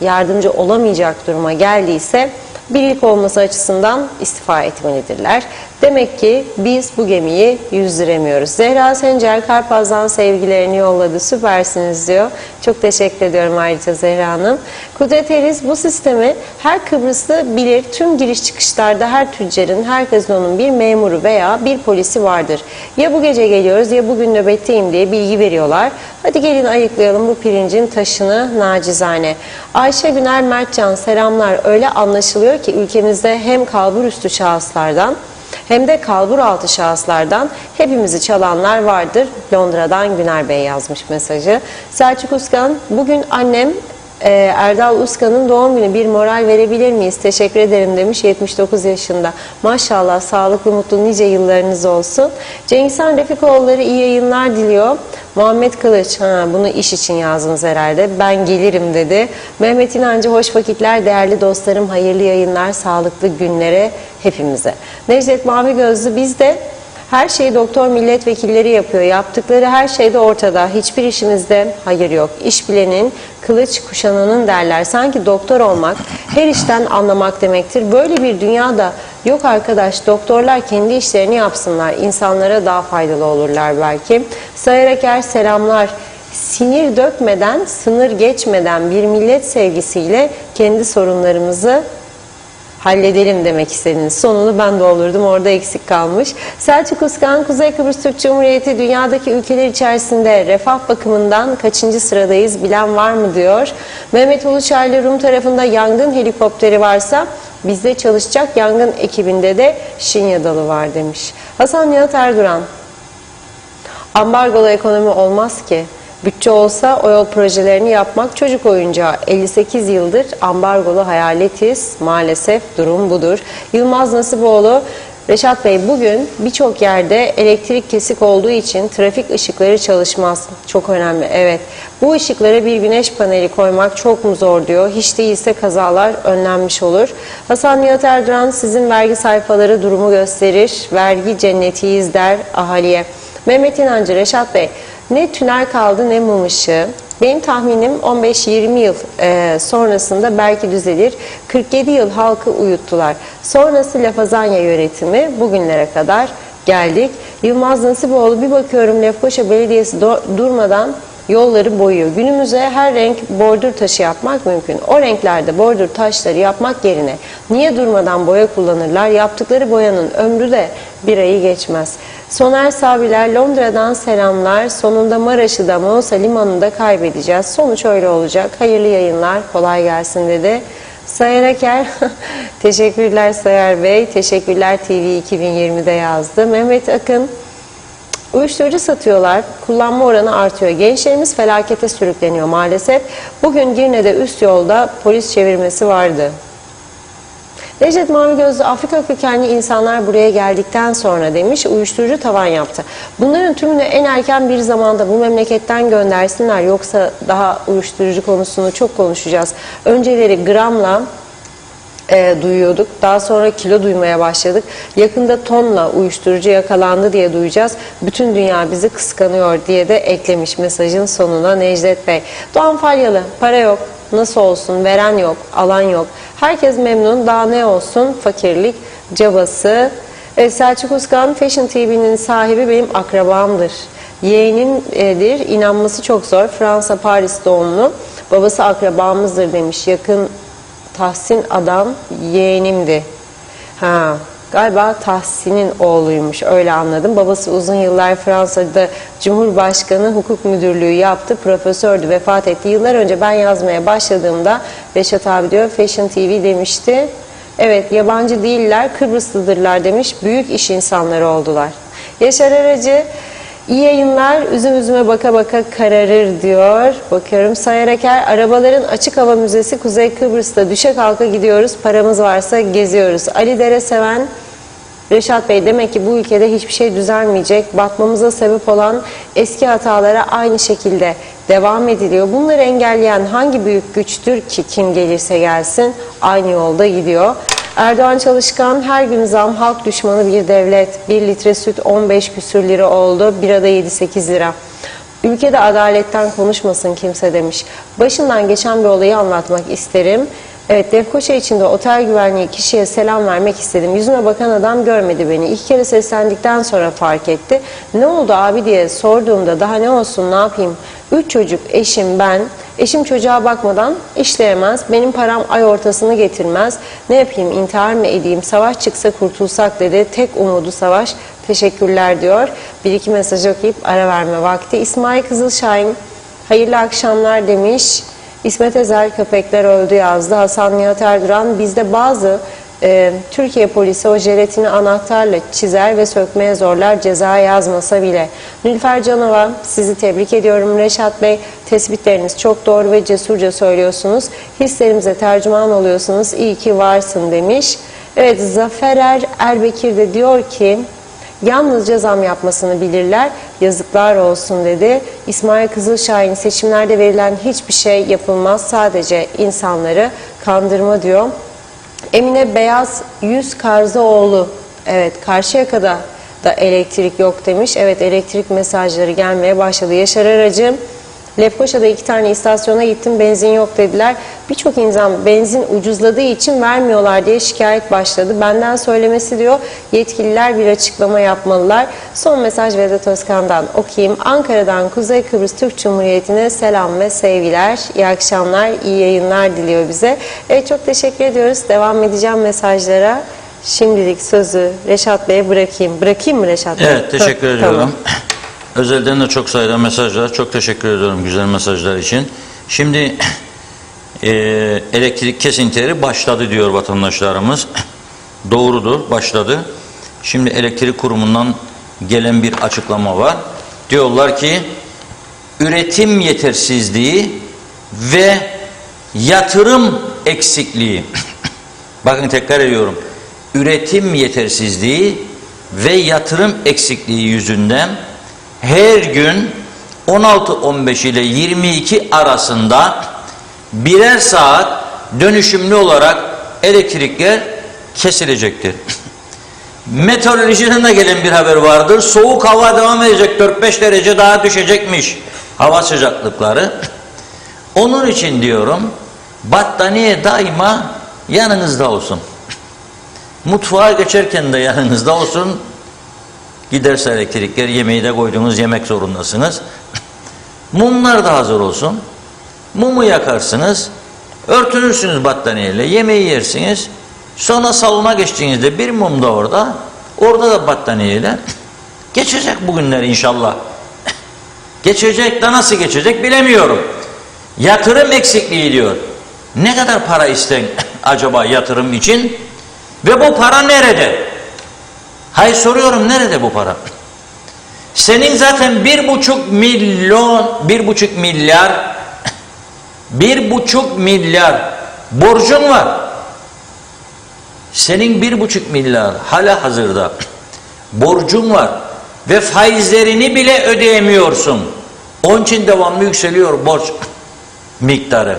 yardımcı olamayacak duruma geldiyse birlik olması açısından istifa etmelidirler. Demek ki biz bu gemiyi yüzdüremiyoruz. Zehra Sencer Karpaz'dan sevgilerini yolladı. Süpersiniz diyor. Çok teşekkür ediyorum ayrıca Zehra Hanım. Kudret Eriz, bu sistemi her Kıbrıslı bilir. Tüm giriş çıkışlarda her tüccarın, her gazinonun bir memuru veya bir polisi vardır. Ya bu gece geliyoruz ya bugün nöbetteyim diye bilgi veriyorlar. Hadi gelin ayıklayalım bu pirincin taşını nacizane. Ayşe Güner Mertcan, selamlar. Öyle anlaşılıyor ki ülkemizde hem kalburüstü şahıslardan hem de kalburaltı şahıslardan hepimizi çalanlar vardır. Londra'dan Güner Bey yazmış mesajı. Selçuk Uskan, bugün annem Erdal Uskan'ın doğum günü, bir moral verebilir miyiz? Teşekkür ederim demiş, 79 yaşında. Maşallah, sağlıklı, mutlu nice yıllarınız olsun. Cengizhan Refikoğulları iyi yayınlar diliyor. Muhammed Kılıç, bunu iş için yazdınız herhalde. Ben gelirim dedi. Mehmet İnancı, hoş vakitler değerli dostlarım, hayırlı yayınlar, sağlıklı günlere hepimize. Necdet Mavi Gözlü, bizde her şeyi doktor milletvekilleri yapıyor. Yaptıkları her şey de ortada. Hiçbir işimizde hayır yok. İş bilenin kılıç kuşananın derler. Sanki doktor olmak her işten anlamak demektir. Böyle bir dünyada yok arkadaş. Doktorlar kendi işlerini yapsınlar. İnsanlara daha faydalı olurlar belki. Sayarak selamlar. Sinir dökmeden, sınır geçmeden bir millet sevgisiyle kendi sorunlarımızı halledelim demek istediniz. Sonunu ben doldurdum. Orada eksik kalmış. Selçuk Uskan, Kuzey Kıbrıs Türk Cumhuriyeti dünyadaki ülkeler içerisinde refah bakımından kaçıncı sıradayız bilen var mı diyor. Mehmet Uluçaylı, Rum tarafında yangın helikopteri varsa bizde çalışacak yangın ekibinde de Şinya dalı var demiş. Hasan Nihat Erduran, ambargolu ekonomi olmaz ki. Bütçe olsa o yol projelerini yapmak çocuk oyuncağı. 58 yıldır ambargolu hayaletiz. Maalesef durum budur. Yılmaz Nasiboğlu, Reşat Bey, bugün birçok yerde elektrik kesik olduğu için trafik ışıkları çalışmaz. Çok önemli. Evet. Bu ışıklara bir güneş paneli koymak çok mu zor diyor. Hiç değilse kazalar önlenmiş olur. Hasan Nihat Erduran, sizin vergi sayfaları durumu gösterir. Vergi cennetiyiz der ahaliye. Mehmet İnancı, Reşat Bey, ne tünel kaldı ne mum ışığı. Benim tahminim 15-20 yıl sonrasında belki düzelir. 47 yıl halkı uyuttular. Sonrası Lafazanya yönetimi, bugünlere kadar geldik. Yılmaz Nasiboğlu, bir bakıyorum Lefkoşa Belediyesi durmadan yolları boyuyor. Günümüze her renk bordür taşı yapmak mümkün. O renklerde bordür taşları yapmak yerine niye durmadan boya kullanırlar? Yaptıkları boyanın ömrü de bir ayı geçmez. Soner Sabiler, Londra'dan selamlar. Sonunda Maraş'ı da Mausa Limanı'nda kaybedeceğiz. Sonuç öyle olacak. Hayırlı yayınlar, kolay gelsin dedi. Sayar Aker, teşekkürler Sayar Bey. Teşekkürler TV 2020'de yazdı. Mehmet Akın, uyuşturucu satıyorlar, kullanma oranı artıyor. Gençlerimiz felakete sürükleniyor maalesef. Bugün Girne'de üst yolda polis çevirmesi vardı. Necdet Mavi Gözlü, Afrika kökenli insanlar buraya geldikten sonra demiş, uyuşturucu tavan yaptı. Bunların tümünü en erken bir zamanda bu memleketten göndersinler, yoksa daha uyuşturucu konusunu çok konuşacağız. Önceleri gramla duyuyorduk. Daha sonra kilo duymaya başladık. Yakında tonla uyuşturucu yakalandı diye duyacağız. Bütün dünya bizi kıskanıyor diye de eklemiş mesajın sonuna Necdet Bey. Doğan Falyalı, para yok, nasıl olsun, veren yok, alan yok. Herkes memnun, daha ne olsun, fakirlik cabası. Selçuk Uskan, Fashion TV'nin sahibi benim akrabamdır. Yeğenimdir, inanması çok zor. Fransa, Paris doğumlu. Babası akrabamızdır demiş. Yakın Tahsin adam yeğenimdi. Galiba Tahsin'in oğluymuş, öyle anladım. Babası uzun yıllar Fransa'da Cumhurbaşkanı hukuk müdürlüğü yaptı. Profesördü, vefat etti. Yıllar önce ben yazmaya başladığımda Reşat abi diyor Fashion TV demişti. Evet, yabancı değiller, Kıbrıslıdırlar demiş. Büyük iş insanları oldular. Yaşar Aracı, İyi yayınlar, üzüm üzüme baka baka kararır diyor. Bakıyorum Sayar Aker, arabaların açık hava müzesi Kuzey Kıbrıs'ta, düşe kalka gidiyoruz, paramız varsa geziyoruz. Ali Dere Seven, Reşat Bey, demek ki bu ülkede hiçbir şey düzelmeyecek. Batmamıza sebep olan eski hatalara aynı şekilde devam ediliyor. Bunları engelleyen hangi büyük güçtür ki kim gelirse gelsin aynı yolda gidiyor. Erdoğan Çalışkan, her gün zam, halk düşmanı bir devlet. 1 litre süt 15 küsür lira oldu, bira da 7-8 lira. Ülkede adaletten konuşmasın kimse demiş. Başından geçen bir olayı anlatmak isterim. Evet, Lefkoşa içinde otel güvenliği kişiye selam vermek istedim. Yüzüme bakan adam görmedi beni. 2 kere seslendikten sonra fark etti. Ne oldu abi diye sorduğumda daha ne olsun ne yapayım? 3 çocuk, eşim, ben. Eşim çocuğa bakmadan işleyemez. Benim param ay ortasını getirmez. Ne yapayım, intihar mı edeyim? Savaş çıksa kurtulsak dedi. Tek umudu savaş. Teşekkürler diyor. Bir iki mesaj okuyup ara verme vakti. İsmail Kızılşahin hayırlı akşamlar demiş. İsmet Ezel köpekler öldü yazdı. Hasan Nihat Erduran, bizde bazı Türkiye polisi o jelatini anahtarla çizer ve sökmeye zorlar, ceza yazmasa bile. Nilüfer Canova, sizi tebrik ediyorum. Reşat Bey, tespitleriniz çok doğru ve cesurca söylüyorsunuz. Hislerimize tercüman oluyorsunuz. İyi ki varsın demiş. Evet, Zafer Erbekir de diyor ki yalnızca zam yapmasını bilirler, yazıklar olsun dedi. İsmail Kızılşahin, seçimlerde verilen hiçbir şey yapılmaz, sadece insanları kandırma diyor. Emine Beyaz Yüz Karzıoğlu, evet, Karşıyaka'da da elektrik yok demiş. Evet, elektrik mesajları gelmeye başladı. Yaşar Aracı, Lefkoşa'da 2 tane istasyona gittim, benzin yok dediler. Birçok insan benzin ucuzladığı için vermiyorlar diye şikayet başladı. Benden söylemesi diyor, yetkililer bir açıklama yapmalılar. Son mesaj Vedat Özkan'dan okuyayım. Ankara'dan Kuzey Kıbrıs Türk Cumhuriyeti'ne selam ve sevgiler. İyi akşamlar, iyi yayınlar diliyor bize. Evet, çok teşekkür ediyoruz. Devam edeceğim mesajlara. Şimdilik sözü Reşat Bey'e bırakayım. Bırakayım mı Reşat Bey? Evet, teşekkür ediyorum. Tamam. Özelden de çok sayıda mesajlar. Çok teşekkür ediyorum güzel mesajlar için. Şimdi elektrik kesintileri başladı diyor vatandaşlarımız. Doğrudur, başladı. Şimdi elektrik kurumundan gelen bir açıklama var. Diyorlar ki üretim yetersizliği ve yatırım eksikliği. Bakın tekrar ediyorum. Üretim yetersizliği ve yatırım eksikliği yüzünden her gün 16:15 ile 22 arasında birer saat dönüşümlü olarak elektrikler kesilecektir. Meteorolojiden de gelen bir haber vardır. Soğuk hava devam edecek, 4-5 derece daha düşecekmiş hava sıcaklıkları. Onun için diyorum, battaniye daima yanınızda olsun. Mutfağa geçerken de yanınızda olsun. Giderse elektrikler, yemeği de koyduğunuz yemek zorundasınız. Mumlar da hazır olsun. Mumu yakarsınız, örtünürsünüz battaniyeyle, yemeği yersiniz. Sonra salona geçtiğinizde bir mum da orada, orada da battaniyeyle. Geçecek bugünler inşallah. Geçecek de nasıl geçecek bilemiyorum. Yatırım eksikliği diyor. Ne kadar para isten acaba yatırım için? Ve bu para nerede? Hayır, soruyorum, nerede bu para? Senin zaten 1,5 milyar borcun var. Senin 1,5 milyar hala hazırda borcun var ve faizlerini bile ödeyemiyorsun. Onun için devamlı yükseliyor borç miktarı.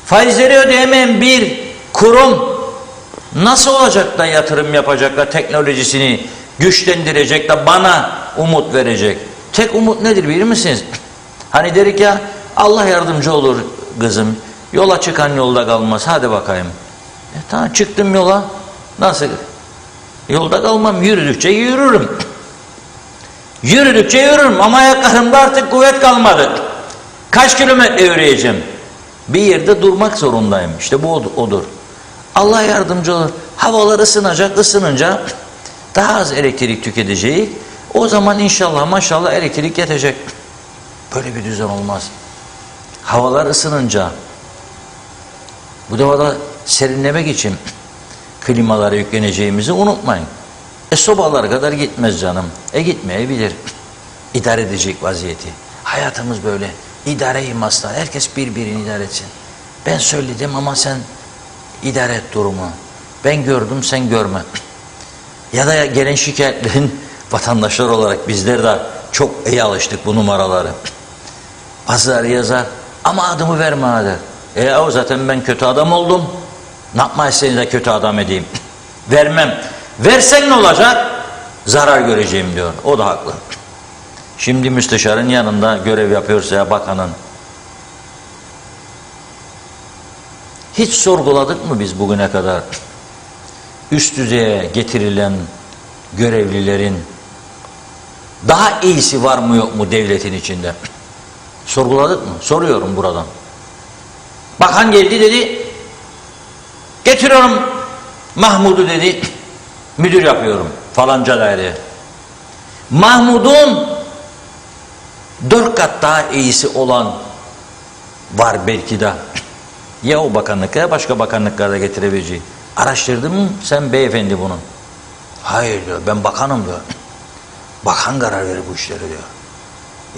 Faizleri ödeyemeyen bir kurum nasıl olacak da yatırım yapacak da teknolojisini güçlendirecek da bana umut verecek? Tek umut nedir bilir misiniz? Hani dedik ya, Allah yardımcı olur kızım. Yola çıkan yolda kalmaz. Hadi bakayım. Tamam, çıktım yola. Nasıl? Yolda kalmam. Yürüdükçe yürürüm. Yürüdükçe yürürüm ama ayaklarımda artık kuvvet kalmadı. Kaç kilometre yürüyeceğim? Bir yerde durmak zorundayım. İşte bu odur. Allah yardımcı olur. Havalar ısınacak, ısınınca daha az elektrik tüketeceği. O zaman inşallah maşallah elektrik yetecek. Böyle bir düzen olmaz. Havalar ısınınca, bu defa serinlemek için klimalara yükleneceğimizi unutmayın. Sobalar kadar gitmez canım. Gitmeyebilir. İdare edecek vaziyeti. Hayatımız böyle. İdare-i maslar. Herkes birbirini idare etsin. Ben söyledim ama sen idare et durumu. Ben gördüm, sen görme. Ya da gelen şikayetlerin vatandaşlar olarak bizler de çok iyi alıştık bu numaraları. Bazıları yazar ama adımı verme hadi. O zaten ben kötü adam oldum. Ne yapmayasınız da kötü adam edeyim. Vermem. Versen ne olacak? Zarar göreceğim diyor. O da haklı. Şimdi müsteşarın yanında görev yapıyorsa ya bakanın. Hiç sorguladık mı biz bugüne kadar? Üst düzeye getirilen görevlilerin daha iyisi var mı yok mu devletin içinde? Sorguladık mı? Soruyorum buradan. Bakan geldi dedi, getiriyorum Mahmud'u dedi, müdür yapıyorum falanca daireye. Mahmud'un 4 kat daha iyisi olan var belki de. Ya o bakanlık ya başka bakanlıklarda getirebileceği. Araştırdın mı sen beyefendi bunu? Hayır diyor, ben bakanım diyor. Bakan karar verir bu işleri diyor.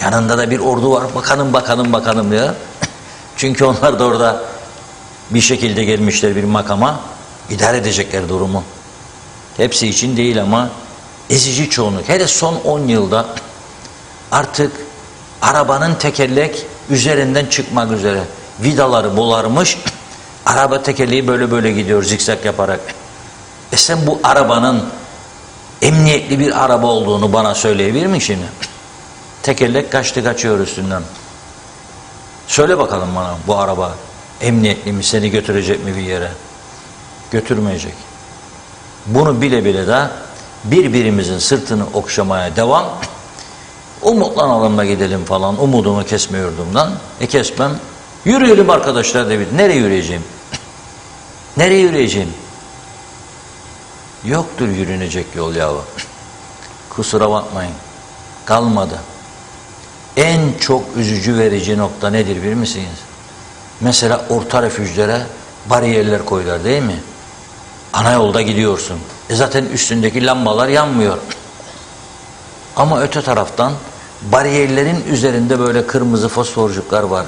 Yanında da bir ordu var, bakanım diyor. Çünkü onlar da orada bir şekilde gelmişler bir makama, idare edecekler durumu. Hepsi için değil ama ezici çoğunluk. Hele son 10 yılda artık arabanın tekerlek üzerinden çıkmak üzere. Vidaları bularmış, araba tekerleği böyle gidiyor zikzak yaparak. Sen bu arabanın emniyetli bir araba olduğunu bana söyleyebilir mi şimdi? Tekerlek kaçıyor üstünden. Söyle bakalım bana, bu araba emniyetli mi, seni götürecek mi bir yere? Götürmeyecek. Bunu bile bile de birbirimizin sırtını okşamaya devam. Umutlanalım da gidelim falan, umudumu kesmiyordumdan. Kesmem. Yürüyelim arkadaşlar dedi. Nereye yürüyeceğim? Nereye yürüyeceğim? Yoktur yürünecek yol yahu. Kusura bakmayın. Kalmadı. En çok üzücü verici nokta nedir bilir misiniz? Mesela orta refüjlere bariyerler koyuyorlar değil mi? Ana yolda gidiyorsun. Zaten üstündeki lambalar yanmıyor. Ama öte taraftan bariyerlerin üzerinde böyle kırmızı fosforcuklar var.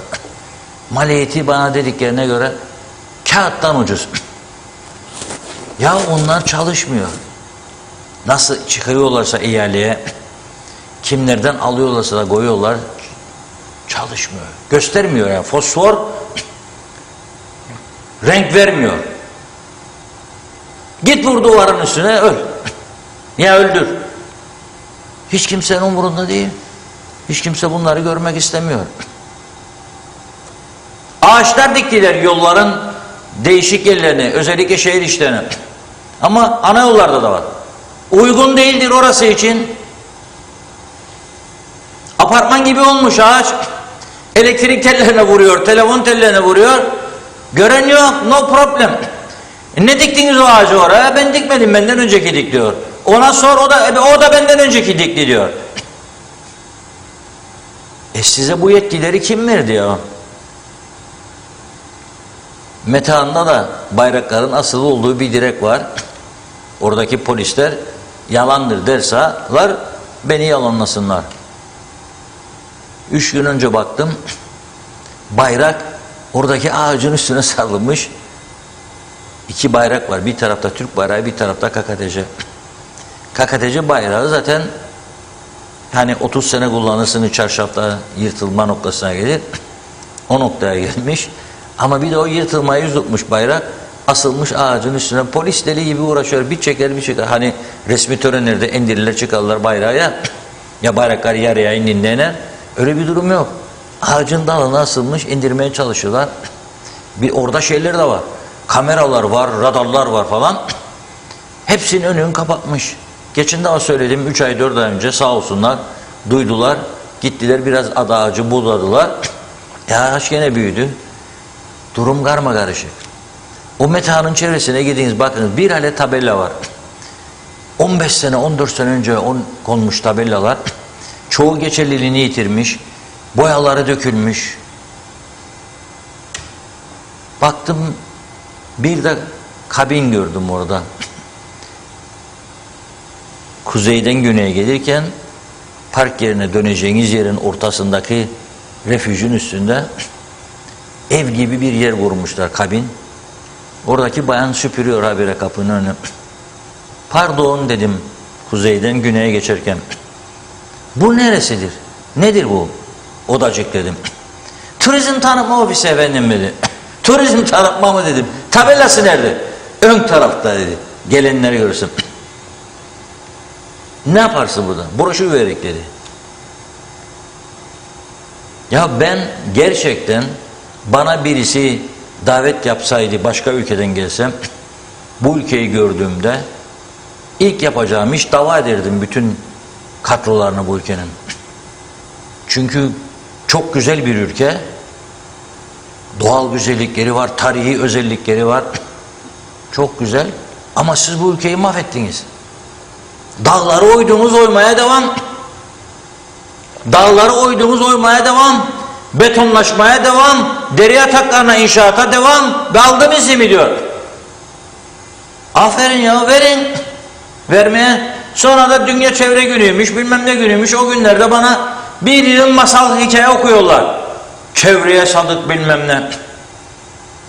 Maliyeti bana dediklerine göre kağıttan ucuz. Ya onlar çalışmıyor. Nasıl çıkarıyorlarsa ihaleye, kimlerden alıyorlarsa da koyuyorlar, çalışmıyor. Göstermiyor yani. Fosfor renk vermiyor. Git vur duvarın üstüne öl. Ya öldür. Hiç kimsenin umurunda değil. Hiç kimse bunları görmek istemiyor. Ağaçlar diktiler yolların değişik yerlerine, özellikle şehir içlerine. Ama ana yollarda da var. Uygun değildir orası için. Apartman gibi olmuş ağaç. Elektrik tellerine vuruyor, telefon tellerine vuruyor. Gören yok, no problem. Ne diktiniz o ağacı oraya? Ben dikmedim, benden önceki dik diyor. Ona sor, o da benden önceki dikti diyor. Size bu yetkileri kim verdi ya? Metehan'da da bayrakların asılı olduğu bir direk var. Oradaki polisler yalandır derseler beni yalanlasınlar. 3 gün önce baktım, bayrak oradaki ağacın üstüne sarılmış. 2 bayrak var. Bir tarafta Türk bayrağı, bir tarafta KKTC. KKTC bayrağı zaten hani 30 sene kullanırsın, çarşafta yırtılma noktasına gelir. O noktaya gelmiş. Ama bir de o yırtılmayı yüz tutmuş bayrak, asılmış ağacın üstüne. Polis deli gibi uğraşıyor. Bir çeker. Hani resmi törenlerde indirirler çıkarlar bayrağı ya. Ya bayraklar yarıya indiğinde iner. Öyle bir durum yok. Ağacın dalına asılmış, indirmeye çalışıyorlar. Bir orada şeyler de var. Kameralar var, radarlar var falan. Hepsinin önünü kapatmış. Geçen daha söyledim 3 ay 4 ay önce sağ olsunlar. Duydular. Gittiler biraz ağacı budadılar. Ağaç gene büyüdü. Durum karmakarışık. O Metehan'ın çevresine gidiniz bakınız bir alet tabela var. 15 sene 14 sene önce konmuş tabelalar. Çoğu geçerliliğini yitirmiş. Boyaları dökülmüş. Baktım bir de kabin gördüm orada. Kuzeyden güneye gelirken park yerine döneceğiniz yerin ortasındaki refüjün üstünde ev gibi bir yer vurmuşlar, kabin. Oradaki bayan süpürüyor habire kapının önüne. Pardon dedim kuzeyden güneye geçerken. Bu neresidir? Nedir bu? Odacık dedim. Turizm tanıtma ofisi efendim dedi. Turizm tanıtma mı dedim. Tabelası nerede? Ön tarafta dedi. Gelenleri görsün. Ne yaparsın burada? Broşür vererek dedi. Ya ben gerçekten bana birisi davet yapsaydı, başka ülkeden gelsem, bu ülkeyi gördüğümde ilk yapacağım iş dava ederdim bütün kadrolarını bu ülkenin. Çünkü çok güzel bir ülke, doğal güzellikleri var, tarihi özellikleri var, çok güzel, ama siz bu ülkeyi mahvettiniz. Dağları oydunuz, oymaya devam. Dağları oydunuz, oymaya devam. Betonlaşmaya devam. Deri yataklarına, inşaata devam. Ve aldınız mi diyor. Aferin ya, verin. Vermeye. Sonra da Dünya Çevre Günü'ymüş, bilmem ne günüymüş. O günlerde bana bir yıl masal hikaye okuyorlar. Çevreye sadık bilmem ne.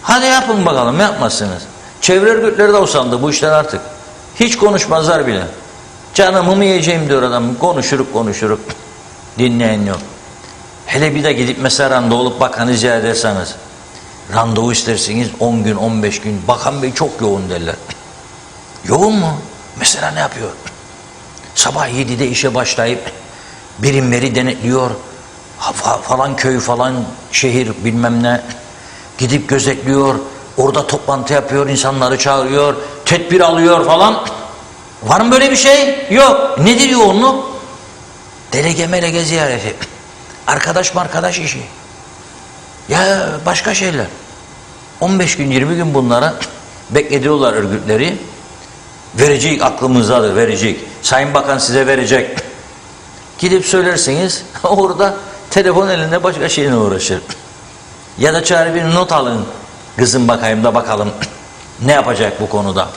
Hadi yapın bakalım, yapmazsınız. Çevre örgütleri de usandı bu işler artık. Hiç konuşmazlar bile. Canımı mı yiyeceğim diyor adam. Konuşuruk. Dinleyen yok. Hele bir de gidip mesela randevu olup bakanı ziyaret ederseniz, randevu isterseniz 10 gün 15 gün, bakan bey çok yoğun derler. Yoğun mu? Mesela ne yapıyor? Sabah 7'de işe başlayıp birimleri denetliyor, falan köy falan şehir bilmem ne, gidip gözetliyor, orada toplantı yapıyor, insanları çağırıyor, tedbir alıyor falan. Var mı böyle bir şey? Yok. Nedir yoğunluk? Delege melege ziyareti. Arkadaş işi. Ya başka şeyler. 15 gün 20 gün bunlara bekletiyorlar örgütleri. Verecek, aklımızdadır, verecek. Sayın Bakan size verecek. Gidip söylerseniz orada telefon elinde başka şeyle uğraşır. Ya da çare bir not alın. Kızım bakayım da bakalım ne yapacak bu konuda.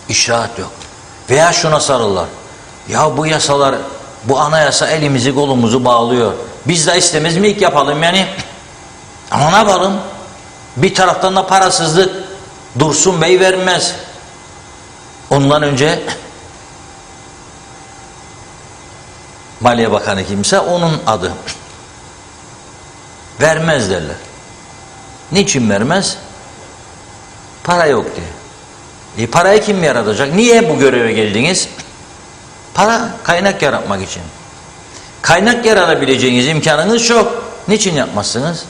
İşrahat yok. Veya şuna sarılırlar. Ya bu yasalar, bu anayasa elimizi kolumuzu bağlıyor. Biz de istemez mi ilk yapalım yani? Ama ne yapalım? Bir taraftan da parasızlık. Dursun Bey vermez. Ondan önce Maliye Bakanı kimse onun adı. Vermez derler. Niçin vermez? Para yok diye. Parayı kim yaratacak? Niye bu göreve geldiniz? Para, kaynak yaratmak için. Kaynak yaratabileceğiniz imkanınız çok. Niçin yapmazsınız?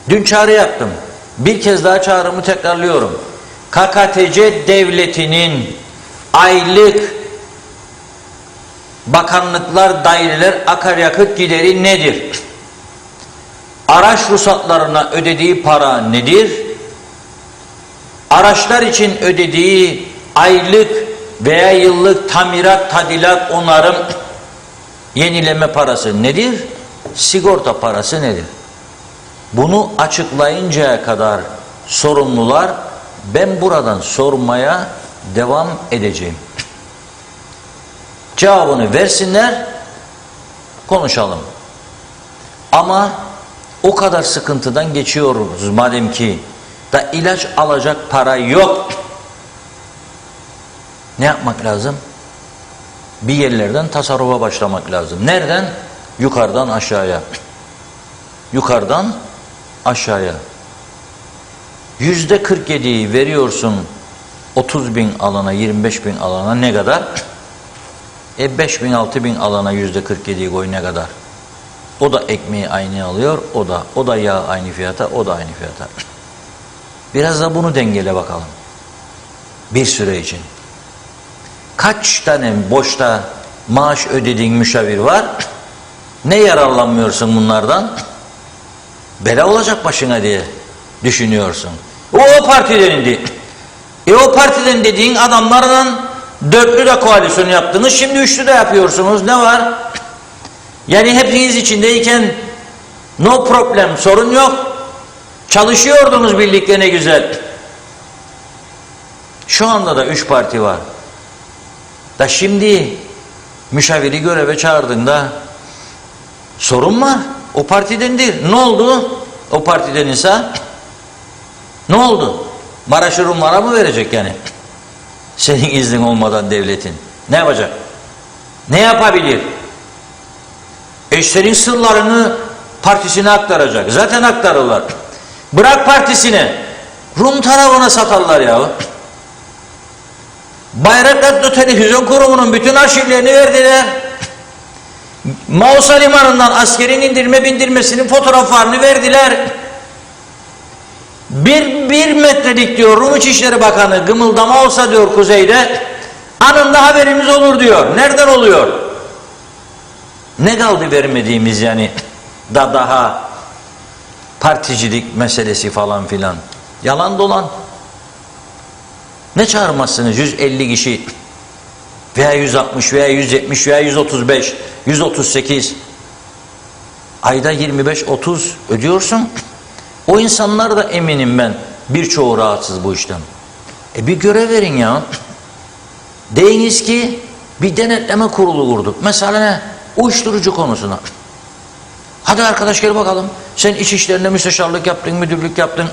Dün çağrı yaptım. Bir kez daha çağrımı tekrarlıyorum. KKTC devletinin aylık bakanlıklar, daireler akaryakıt gideri nedir? Araç ruhsatlarına ödediği para nedir? Araçlar için ödediği aylık veya yıllık tamirat, tadilat, onarım, yenileme parası nedir? Sigorta parası nedir? Bunu açıklayıncaya kadar sorumlular, ben buradan sormaya devam edeceğim. Cevabını versinler, konuşalım. Ama o kadar sıkıntıdan geçiyoruz madem ki da ilaç alacak para yok. Ne yapmak lazım? Bir yerlerden tasarrufa başlamak lazım. Nereden? Yukarıdan aşağıya. Yukarıdan aşağıya. %47'yi veriyorsun 30.000 alana, 25.000 alana ne kadar? 5.000, 6.000 alana %47'yi koy ne kadar? O da ekmeği aynı alıyor, o da yağ aynı fiyata, o da aynı fiyata. Biraz da bunu dengele bakalım. Bir süre için. Kaç tane boşta maaş ödediğin müşavir var? Ne yararlanmıyorsun bunlardan? Bela olacak başına diye düşünüyorsun. O partilerin değil. O partiden dediğin adamlarla dörtlü de koalisyon yaptınız. Şimdi üçlü de yapıyorsunuz. Ne var? Yani hepiniz içindeyken no problem, sorun yok. Çalışıyordunuz birlikte ne güzel. Şu anda da 3 parti var. Da şimdi müşaviri göreve çağırdığında sorun var. O partidendir. Ne oldu? O partiden ise ne oldu? Maraş'ı Rumlara mı verecek yani? Senin iznin olmadan devletin. Ne yapacak? Ne yapabilir? Senin sırlarını partisine aktaracak. Zaten aktarırlar. Bırak partisine. Rum tarafına satarlar ya. Bayrak Radyo Televizyon Kurumu'nun bütün arşivlerini verdiler. Mausa Limanı'ndan askerin indirme bindirmesinin fotoğraflarını verdiler. Bir metrelik diyor Rum İçişleri Bakanı gımıldama olsa diyor kuzeyde anında haberimiz olur diyor. Nereden oluyor? Ne kaldı vermediğimiz yani daha particilik meselesi falan filan. Yalan dolan. Ne çağırmazsınız 150 kişi veya 160 veya 170 veya 135, 138 ayda 25-30 ödüyorsun. O insanlar da eminim ben birçoğu rahatsız bu işten. Bir görev verin ya. Deyiniz ki bir denetleme kurulu kurduk. Mesela ne? Uyuşturucu konusuna. Hadi arkadaş gel bakalım. Sen iç işlerinde müsteşarlık yaptın, müdürlük yaptın.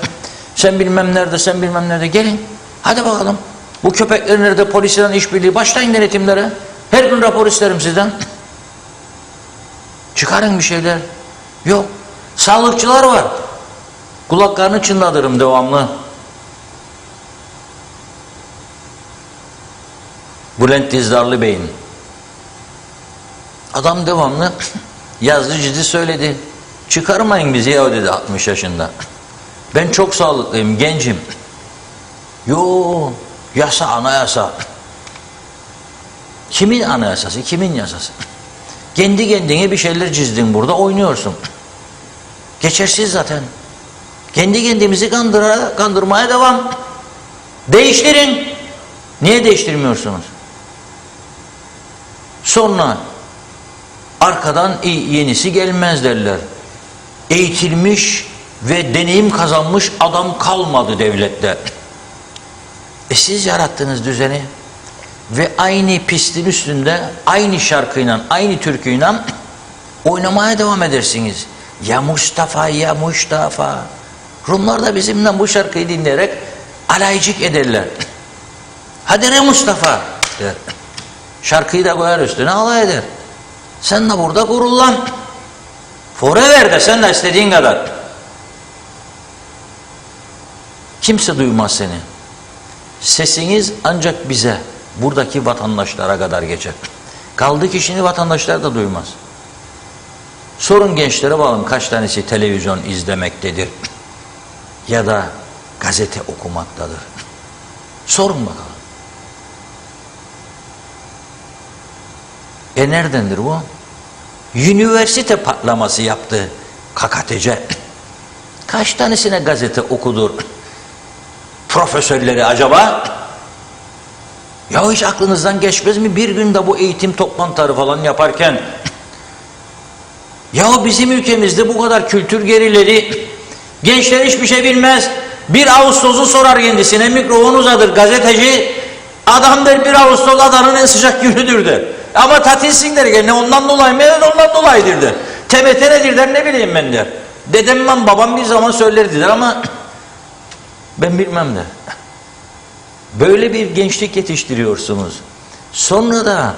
Sen bilmem nerede, sen bilmem nerede. Gelin. Hadi bakalım. Bu köpeklerin nerede polisle işbirliği başlayın denetimlere. Her gün rapor isterim sizden. Çıkarın bir şeyler. Yok. Sağlıkçılar var. Kulaklarını çınlatırım devamlı. Bülent Dizdarlı Bey'in. Adam devamlı yazdı ciddi söyledi. Çıkarmayın bizi ya dedi 60 yaşında. Ben çok sağlıklıyım, gencim. Yo, yasa anayasa. Kimin anayasası, kimin yasası? Kendi kendine bir şeyler çizdin burada, oynuyorsun. Geçersiz zaten. Kendi kendimizi kandırmaya devam. Değiştirin. Niye değiştirmiyorsunuz? Sonra arkadan yenisi gelmez derler. Eğitilmiş ve deneyim kazanmış adam kalmadı devlette. Siz yarattınız düzeni ve aynı pistin üstünde aynı şarkıyla, aynı türküyle oynamaya devam edersiniz. Ya Mustafa, ya Mustafa. Rumlar da bizimle bu şarkıyı dinleyerek alaycık ederler. Hadi ne Mustafa der. Şarkıyı da koyar üstüne alay eder. Sen de burada gururlan. Forever de sen de istediğin kadar. Kimse duymaz seni. Sesiniz ancak bize, buradaki vatandaşlara kadar geçer. Kaldı ki şimdi vatandaşlar da duymaz. Sorun gençlere bakalım kaç tanesi televizyon izlemektedir ya da gazete okumaktadır. Sorun bakalım. Neredendir bu? Üniversite patlaması yaptı KKTC. Kaç tanesine gazete okudur profesörleri acaba? Ya hiç aklınızdan geçmez mi bir günde bu eğitim toplantıları falan yaparken ya bizim ülkemizde bu kadar kültür gerileri, gençler hiçbir şey bilmez. 1 Ağustos'u sorar kendisine, mikrofon uzatır gazeteci, adam der 1 Ağustos adanın en sıcak günüdür der. Ama tatilsin der ki ne ondan dolayı mı? Evet ondan dolayıdır der. TBT nedir der, ne bileyim ben der. Dedem ben babam bir zaman söylerdi der ama ben bilmem der. Böyle bir gençlik yetiştiriyorsunuz. Sonra da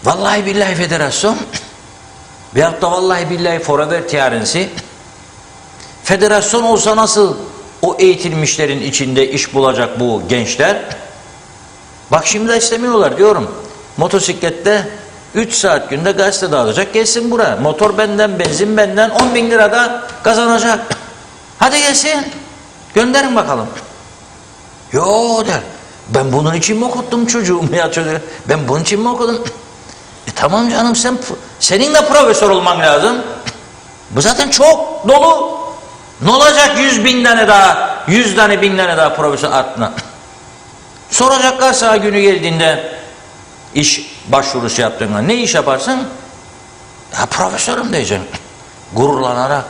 vallahi billahi federasyon veyahut da vallahi billahi forever tiyarensi federasyon olsa nasıl o eğitilmişlerin içinde iş bulacak bu gençler? Bak şimdi de istemiyorlar diyorum. Motosiklette 3 saat günde gazete dağıtacak gelsin buraya. Motor benden, benzin benden 10.000 lira da kazanacak. Hadi gelsin. Gönderin bakalım. Yo der. Ben bunun için mi okuttum çocuğumu ya çocuğu? Ben bunun için mi okudum? Tamam canım senin de profesör olman lazım. Bu zaten çok dolu. Ne olacak 100.000 tane daha, 100 tane 1000 tane daha profesör artına? Soracaklar sana günü geldiğinde iş başvurusu yaptığında ne iş yaparsın? Ya profesörüm diyeceksin. Gururlanarak.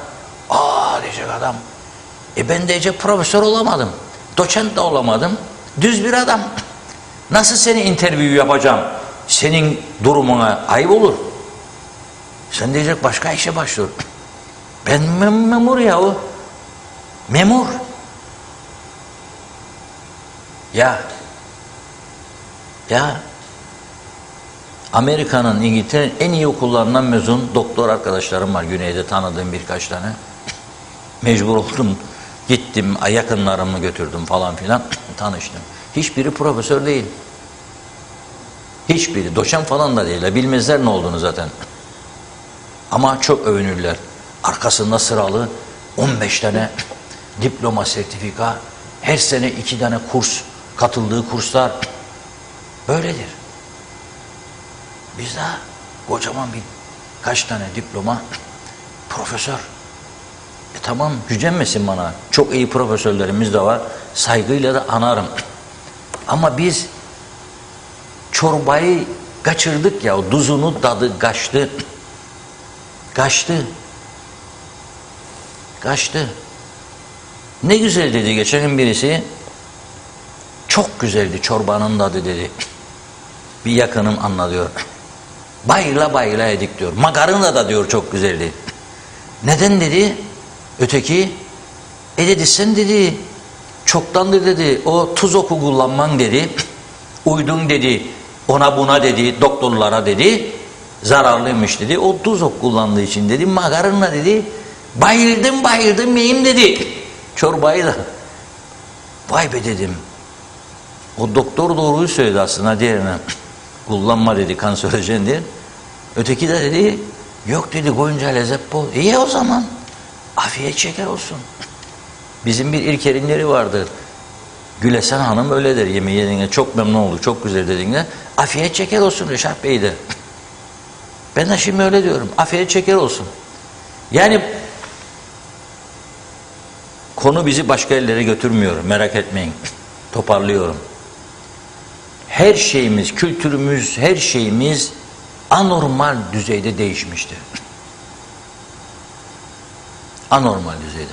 Diyecek adam. Ben diyecek profesör olamadım. Doçent de olamadım. Düz bir adam. Nasıl seni interview yapacağım? Senin durumuna ayıp olur. Sen diyecek başka işe başvur. Ben memur yahu. Memur. Ya Amerika'nın, İngiltere'nin en iyi okullarından mezun doktor arkadaşlarım var. Güneyde tanıdığım birkaç tane. Mecbur oldum. Gittim, yakınlarımı götürdüm falan filan. Tanıştım. Hiçbiri profesör değil. Hiçbiri. Doçent falan da değil. Bilmezler ne olduğunu zaten. Ama çok övünürler. Arkasında sıralı 15 tane diploma, sertifika, her sene 2 tane kurs, katıldığı kurslar. Böyledir. Bizde kocaman kaç tane diploma, profesör. Tamam, gücenmesin bana. Çok iyi profesörlerimiz de var. Saygıyla da anarım. Ama biz çorbayı kaçırdık ya, tuzunu tadı kaçtı. Kaçtı. Ne güzel dedi geçen gün birisi. Çok güzeldi çorbanın tadı dedi. Bir yakınım anlatıyor. Bayıla bayıla yedik diyor. Makarna da diyor çok güzeldi. Neden dedi? Öteki, dedi sen dedi, çoktandır dedi, o tuz oku kullanman dedi, uydun dedi, ona buna dedi, doktorlara dedi, zararlıymış dedi, o tuz oku kullandığı için dedi, makarna dedi, bayıldım yiyeyim dedi, çorbayı da. Vay be dedim, o doktor doğruyu söyledi aslında diğerine, kullanma dedi, kanserojendir. Öteki de dedi, yok dedi, koyunca lezzet bol. İyi o zaman. Afiyet şeker olsun. Bizim bir ilkerinleri vardır. Gülesen Hanım öyledir. Yemeği yediğinde çok memnun olduk, çok güzel dediğinde afiyet şeker olsun Reşat Bey de. Ben de şimdi öyle diyorum. Afiyet şeker olsun. Yani konu bizi başka yerlere götürmüyor. Merak etmeyin. Toparlıyorum. Her şeyimiz, kültürümüz, her şeyimiz anormal düzeyde değişmiştir. Anormal düzeyde.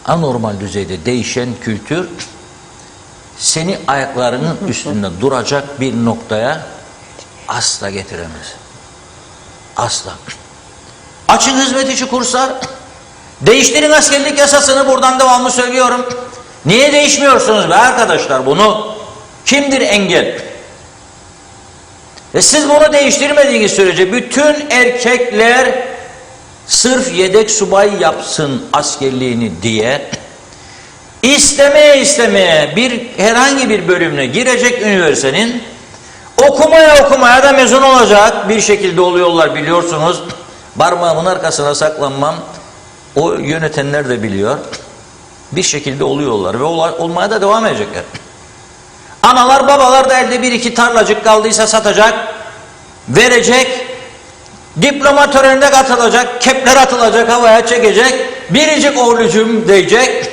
Anormal düzeyde değişen kültür seni ayaklarının üstünde duracak bir noktaya asla getiremez. Asla. Açın hizmet içi kurslar. Değiştirin askerlik yasasını, buradan devamlı söylüyorum. Niye değişmiyorsunuz be arkadaşlar bunu? Kimdir engel? Siz bunu değiştirmediğiniz sürece bütün erkekler sırf yedek subay yapsın askerliğini diye istemeye herhangi bir bölümüne girecek üniversitenin, okumaya da mezun olacak bir şekilde oluyorlar biliyorsunuz. Parmağımın arkasına saklanmam. O yönetenler de biliyor. Bir şekilde oluyorlar ve olmaya da devam edecekler. Analar babalar da elde bir iki tarlacık kaldıysa satacak, verecek. Diploma törenine katılacak, kepler atılacak, havaya çekecek, biricik oğlucum diyecek,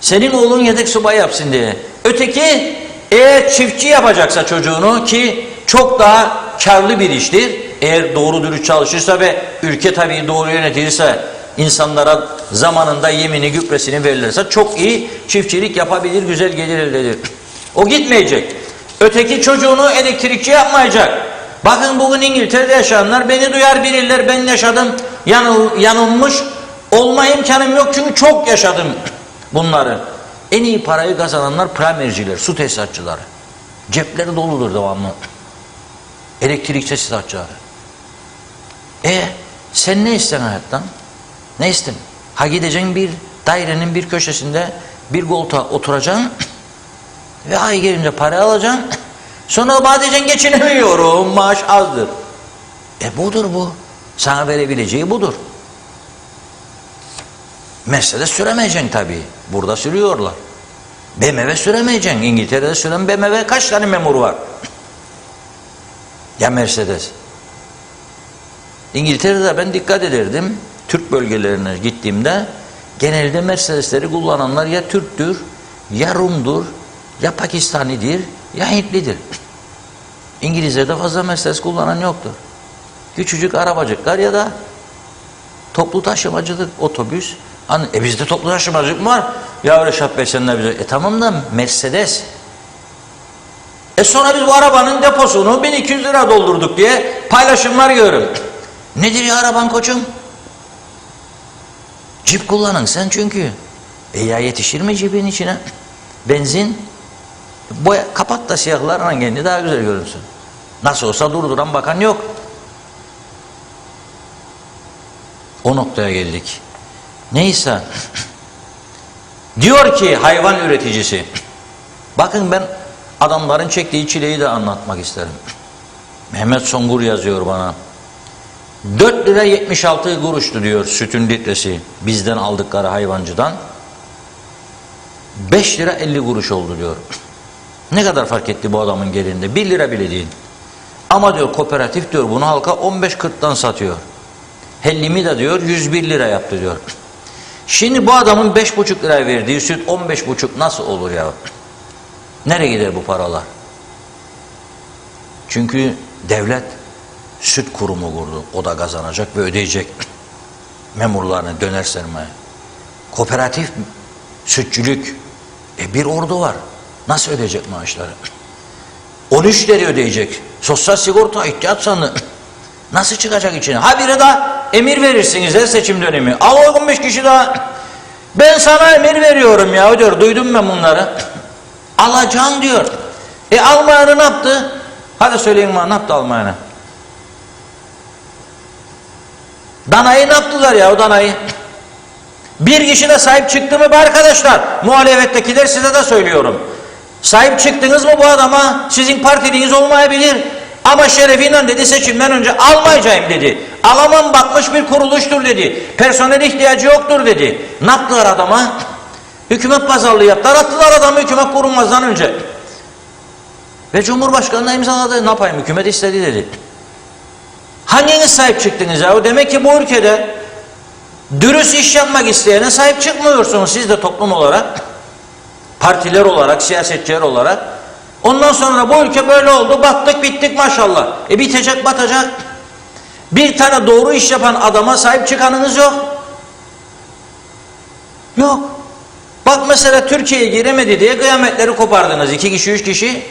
senin oğlun yedek subay yapsın diye. Öteki eğer çiftçi yapacaksa çocuğunu, ki çok daha karlı bir iştir, eğer doğru dürüst çalışırsa ve ülke tabii doğru yönetilirse, insanlara zamanında yemini gübresini verirlerse çok iyi çiftçilik yapabilir, güzel gelir elde eder. O gitmeyecek. Öteki çocuğunu elektrikçi yapmayacak. Bakın bugün İngiltere'de yaşayanlar beni duyar bilirler, ben yaşadım, yanılmış olma imkanım yok çünkü çok yaşadım bunları. En iyi parayı kazananlar primerciler, su tesisatçıları. Cepleri doludur devamlı. Elektrik tesisatçıları. Sen ne isten hayattan? Ne isten? Ha gideceksin bir dairenin bir köşesinde bir koltuğa oturacaksın ve ay gelince para alacaksın. Sonra bana diyeceksin geçinemiyorum, maaş azdır. Budur bu. Sana verebileceği budur. Mercedes süremeyeceksin tabii. Burada sürüyorlar. BMW süremeyeceksin. İngiltere'de süren BMW kaç tane memur var? Ya Mercedes. İngiltere'de ben dikkat ederdim. Türk bölgelerine gittiğimde genelde Mercedesleri kullananlar ya Türktür, ya Rum'dur, ya Pakistanidir, ya Hintlidir. İngilizce'de fazla Mercedes kullanan yoktur. Küçücük arabacıklar ya da toplu taşımacılık, otobüs. Bizde toplu taşımacılık var. Ya Reşat Bey sen de bize. Tamam da Mercedes. Sonra biz bu arabanın deposunu 1200 lira doldurduk diye paylaşımlar görüyorum. Nedir ya araban koçum? Cip kullanın sen çünkü. Ya yetişir mi cibin içine? Benzin. Kapat da siyahlarla kendi daha güzel görünsün. Nasıl olsa durduran bakan yok. O noktaya geldik. Neyse. Diyor ki hayvan üreticisi, bakın ben adamların çektiği çileyi de anlatmak isterim. Mehmet Songur yazıyor bana. 4 lira 76 kuruştu diyor sütün litresi bizden aldıkları hayvancıdan. 5 lira 50 kuruş oldu diyor. Ne kadar fark etti bu adamın gelirinde? 1 lira bile değil. Ama diyor kooperatif diyor bunu halka 15-40'tan satıyor. Hellimi de diyor 101 lira yaptı diyor. Şimdi bu adamın 5,5 liraya verdiği süt 15,5 nasıl olur ya? Nereye gider bu paralar? Çünkü devlet süt kurumu kurdu. O da kazanacak ve ödeyecek memurlarını döner sermaye. Kooperatif sütçülük bir ordu var. Nasıl ödeyecek maaşları? 13 lira ödeyecek. Sosyal sigorta ihtiyaç sandığı nasıl çıkacak içine? Ha biri daha emir verirsiniz her seçim dönemi. Al 15 kişi daha. Ben sana emir veriyorum ya diyor. Duydum ben bunları. Alacaksın diyor. Almayanı ne yaptı? Hadi söyleyin bana ne yaptı Almanya'na? Danayı ne yaptılar ya o danayı? Bir kişi de sahip çıktı mı be arkadaşlar? Muhalefettekiler size de söylüyorum. Sahip çıktınız mı bu adama? Sizin partiniz olmayabilir. Ama şerefiyle dedi seçimden önce almayacağım dedi. Alamam bakmış bir kuruluştur dedi. Personel ihtiyacı yoktur dedi. Ne yaptılar adama? Hükümet pazarlığı yaptılar. Attılar adamı hükümet kurulmazdan önce. Ve Cumhurbaşkanı'na imzaladı. Ne yapayım hükümet istedi dedi. Hanginiz sahip çıktınız ya? O demek ki bu ülkede dürüst iş yapmak isteyene sahip çıkmıyorsunuz siz de toplum olarak. Partiler olarak, siyasetçiler olarak. Ondan sonra bu ülke böyle oldu. Battık bittik maşallah. Bitecek batacak. Bir tane doğru iş yapan adama sahip çıkanınız yok. Yok. Bak mesela Türkiye'ye giremedi diye kıyametleri kopardınız. 2 kişi, 3 kişi.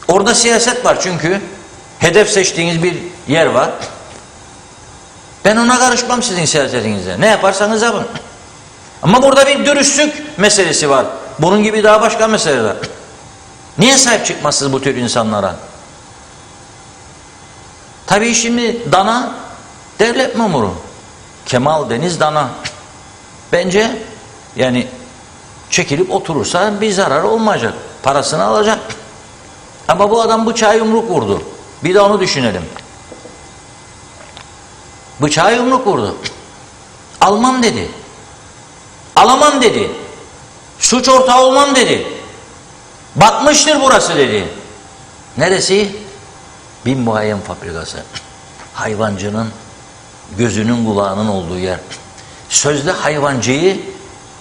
Orada siyaset var çünkü. Hedef seçtiğiniz bir yer var. Ben ona karışmam sizin siyasetinize. Ne yaparsanız yapın. Ama burada bir dürüstlük meselesi var. Bunun gibi daha başka meseleler. Niye sahip çıkmazsınız bu tür insanlara? Tabii şimdi Dana devlet memuru. Kemal Deniz Dana. Bence yani çekilip oturursa bir zarar olmayacak. Parasını alacak. Ama bu adam bıçağa yumruk vurdu. Bir de onu düşünelim. Bıçağa yumruk vurdu. Almam dedi. Alamam dedi. Suç ortağı olmam dedi. Batmıştır burası dedi. Neresi? Bir muayyen fabrikası. Hayvancının gözünün kulağının olduğu yer. Sözde hayvancıyı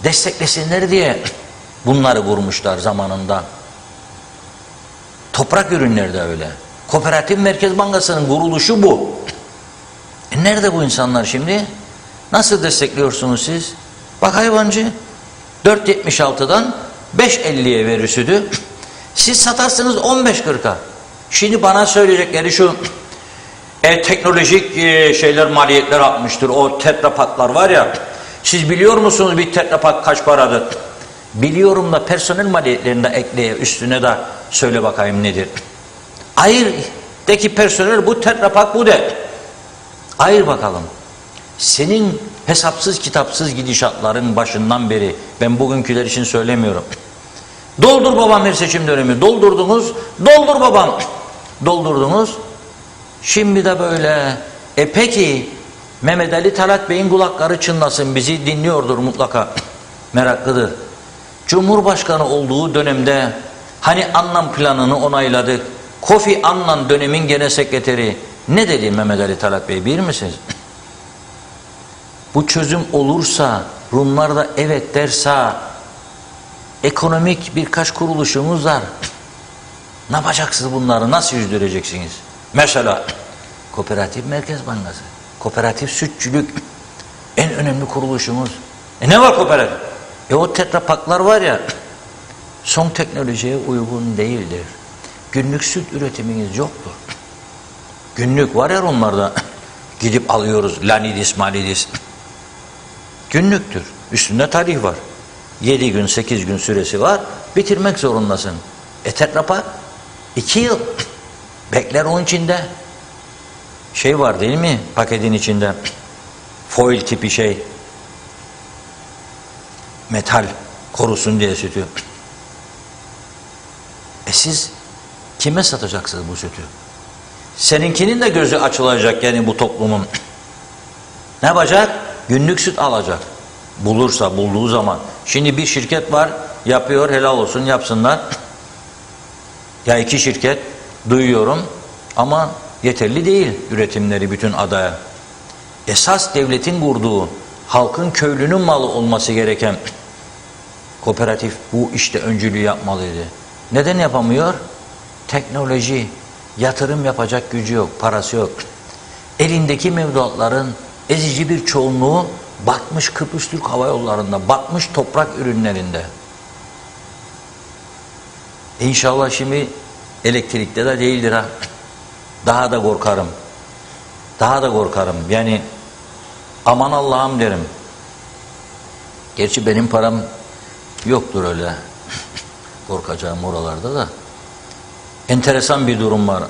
desteklesinler diye bunları kurmuşlar zamanında. Toprak ürünleri de öyle. Kooperatif Merkez Bankası'nın kuruluşu bu. Nerede bu insanlar şimdi? Nasıl destekliyorsunuz siz? Bak hayvancı 4.76'dan 5.50'ye verir sütü. Siz satarsınız 15.40'a. Şimdi bana söyleyecekleri şu teknolojik şeyler maliyetler artmıştır. O tetrapaklar var ya. Siz biliyor musunuz bir tetrapak kaç paradır? Biliyorum da personel maliyetlerini de ekleye üstüne de söyle bakayım nedir? Ayır'daki personel bu tetrapak bu de. Ayır bakalım. Senin hesapsız kitapsız gidişatların başından beri ben bugünküler için söylemiyorum. Doldur babam her seçim dönemi. Doldurdunuz. Doldur babam. Doldurdunuz. Şimdi de böyle. Peki Mehmet Ali Talat Bey'in kulakları çınlasın. Bizi dinliyordur mutlaka. Meraklıdır. Cumhurbaşkanı olduğu dönemde hani Annan planını onayladık. Kofi Annan dönemin genel sekreteri ne dedi Mehmet Ali Talat Bey bilir misiniz? Bu çözüm olursa Rumlar da evet derse ekonomik birkaç kuruluşumuz var. Ne yapacaksınız bunları? Nasıl yüzdüreceksiniz? Mesela Kooperatif Merkez Bankası, Kooperatif Sütçülük en önemli kuruluşumuz. Ne var kooperatif? O tetrapaklar var ya son teknolojiye uygun değildir. Günlük süt üretiminiz yoktur. Günlük var ya onlarda gidip alıyoruz lanidis malidis. Günlüktür. Üstünde tarih var. 7 gün 8 gün süresi var. Bitirmek zorundasın. Tetrapak 2 yıl. Bekler onun içinde. Şey var değil mi? Paketin içinde. Foil tipi şey. metal korusun diye sütü. Siz kime satacaksınız bu sütü? Seninkinin de gözü açılacak yani bu toplumun. Ne yapacak? Günlük süt alacak. Bulursa, bulduğu zaman. Şimdi bir şirket var, yapıyor, helal olsun, yapsınlar. Ya iki şirket, duyuyorum ama yeterli değil üretimleri bütün adaya. Esas devletin kurduğu, halkın, köylünün malı olması gereken kooperatif bu işte öncülüğü yapmalıydı. Neden yapamıyor? Teknoloji, yatırım yapacak gücü yok, parası yok. Elindeki mevduatların ezici bir çoğunluğu batmış Kıbrıs Türk Hava Yolları'nda, batmış toprak ürünlerinde. İnşallah şimdi elektrikte de değildir ha. Daha da korkarım. Daha da korkarım. Yani aman Allah'ım derim. Gerçi benim param yoktur öyle. Korkacağım oralarda da. Enteresan bir durum var.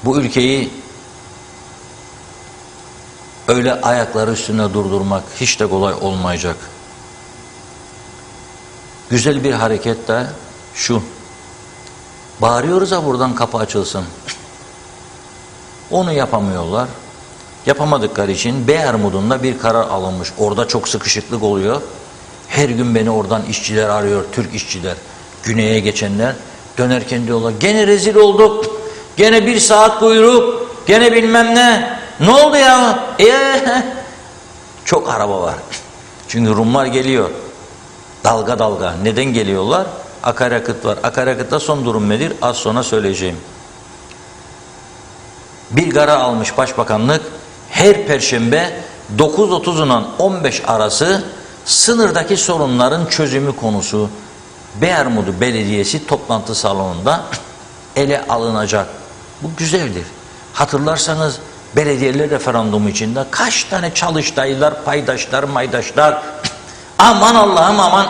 Bu ülkeyi öyle ayakları üstünde durdurmak hiç de kolay olmayacak. Güzel bir hareket de şu. Bağırıyoruz ha buradan kapı açılsın. Onu yapamıyorlar. Yapamadıkları için Beyermud'unda bir karar alınmış. Orada çok sıkışıklık oluyor. Her gün beni oradan işçiler arıyor, Türk işçiler. Güney'e geçenler. Dönerken diyorlar, gene rezil olduk. Gene bir saat kuyruk. Gene bilmem ne. Ne oldu ya? Çok araba var. Çünkü Rumlar geliyor. Dalga dalga. Neden geliyorlar? Akaryakıt var. Akaryakıtta son durum nedir? Az sonra söyleyeceğim. Bir karar almış Başbakanlık. Her Perşembe 9.30'undan 15 arası sınırdaki sorunların çözümü konusu Beyermudu Belediyesi toplantı salonunda ele alınacak. Bu güzeldir. Hatırlarsanız belediyeler referandumu içinde kaç tane çalıştaylar, paydaşlar, maydaşlar, aman Allah'ım aman,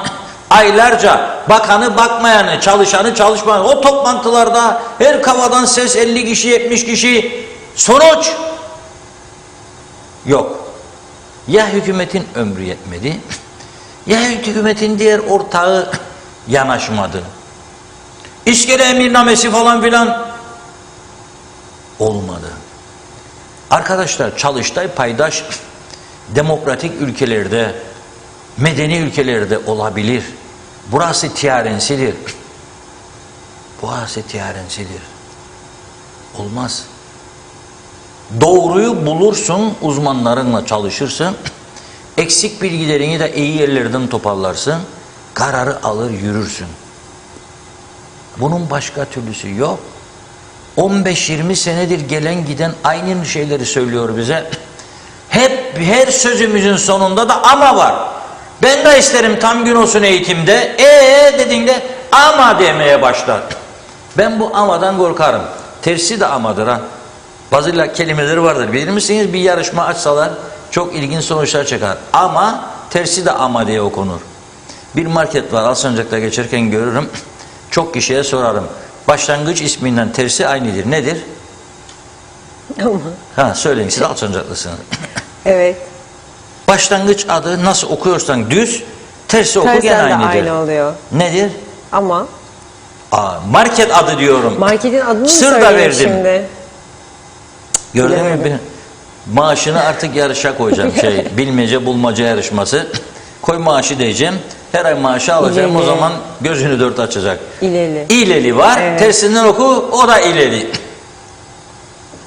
aylarca bakanı bakmayanı, çalışanı çalışmayanı, o toplantılarda her kafadan ses 50 kişi, 70 kişi, sonuç yok. Ya hükümetin ömrü yetmedi, ya hükümetin diğer ortağı yanaşmadı. İskele emirnamesi falan filan olmadı. Arkadaşlar, çalıştay paydaş demokratik ülkelerde, medeni ülkelerde olabilir. Burası tiyarensidir. Burası tiyarensidir. Olmaz. Doğruyu bulursun, uzmanlarınla çalışırsın. Eksik bilgilerini de iyi yerlerden toparlarsın. Kararı alır yürürsün. Bunun başka türlüsü yok. 15-20 senedir gelen giden aynı şeyleri söylüyor bize. Hep her sözümüzün sonunda da ama var. Ben de isterim tam gün olsun eğitimde. Dediğinde ama demeye başlar. Ben bu amadan korkarım. Tersi de amadır ha. Bazı kelimeleri vardır. Bilir misiniz? Bir yarışma açsalar çok ilginç sonuçlar çıkar. Ama tersi de ama diye okunur. Bir market var. Alsancak'ta geçerken görürüm. Çok kişiye sorarım. Başlangıç isminden tersi aynıdır. Nedir? Ha, söyleyin, siz Alsancaklısınız. Evet. Başlangıç adı nasıl okuyorsan düz, tersi oku gene aynıdır. Aynı oluyor. Nedir? Ama market adı diyorum. marketin adını mı Sır da söyleyeyim verdim. şimdi? Gördün mü? Bilemedim. Maaşını artık yarışa koyacağım. Bilmece bulmaca yarışması. Koy maaşı diyeceğim. Her ay maaşı alacağım. İleli. O zaman gözünü dört açacak. İleli. İleli var. Evet. Tersinden oku. O da ileli.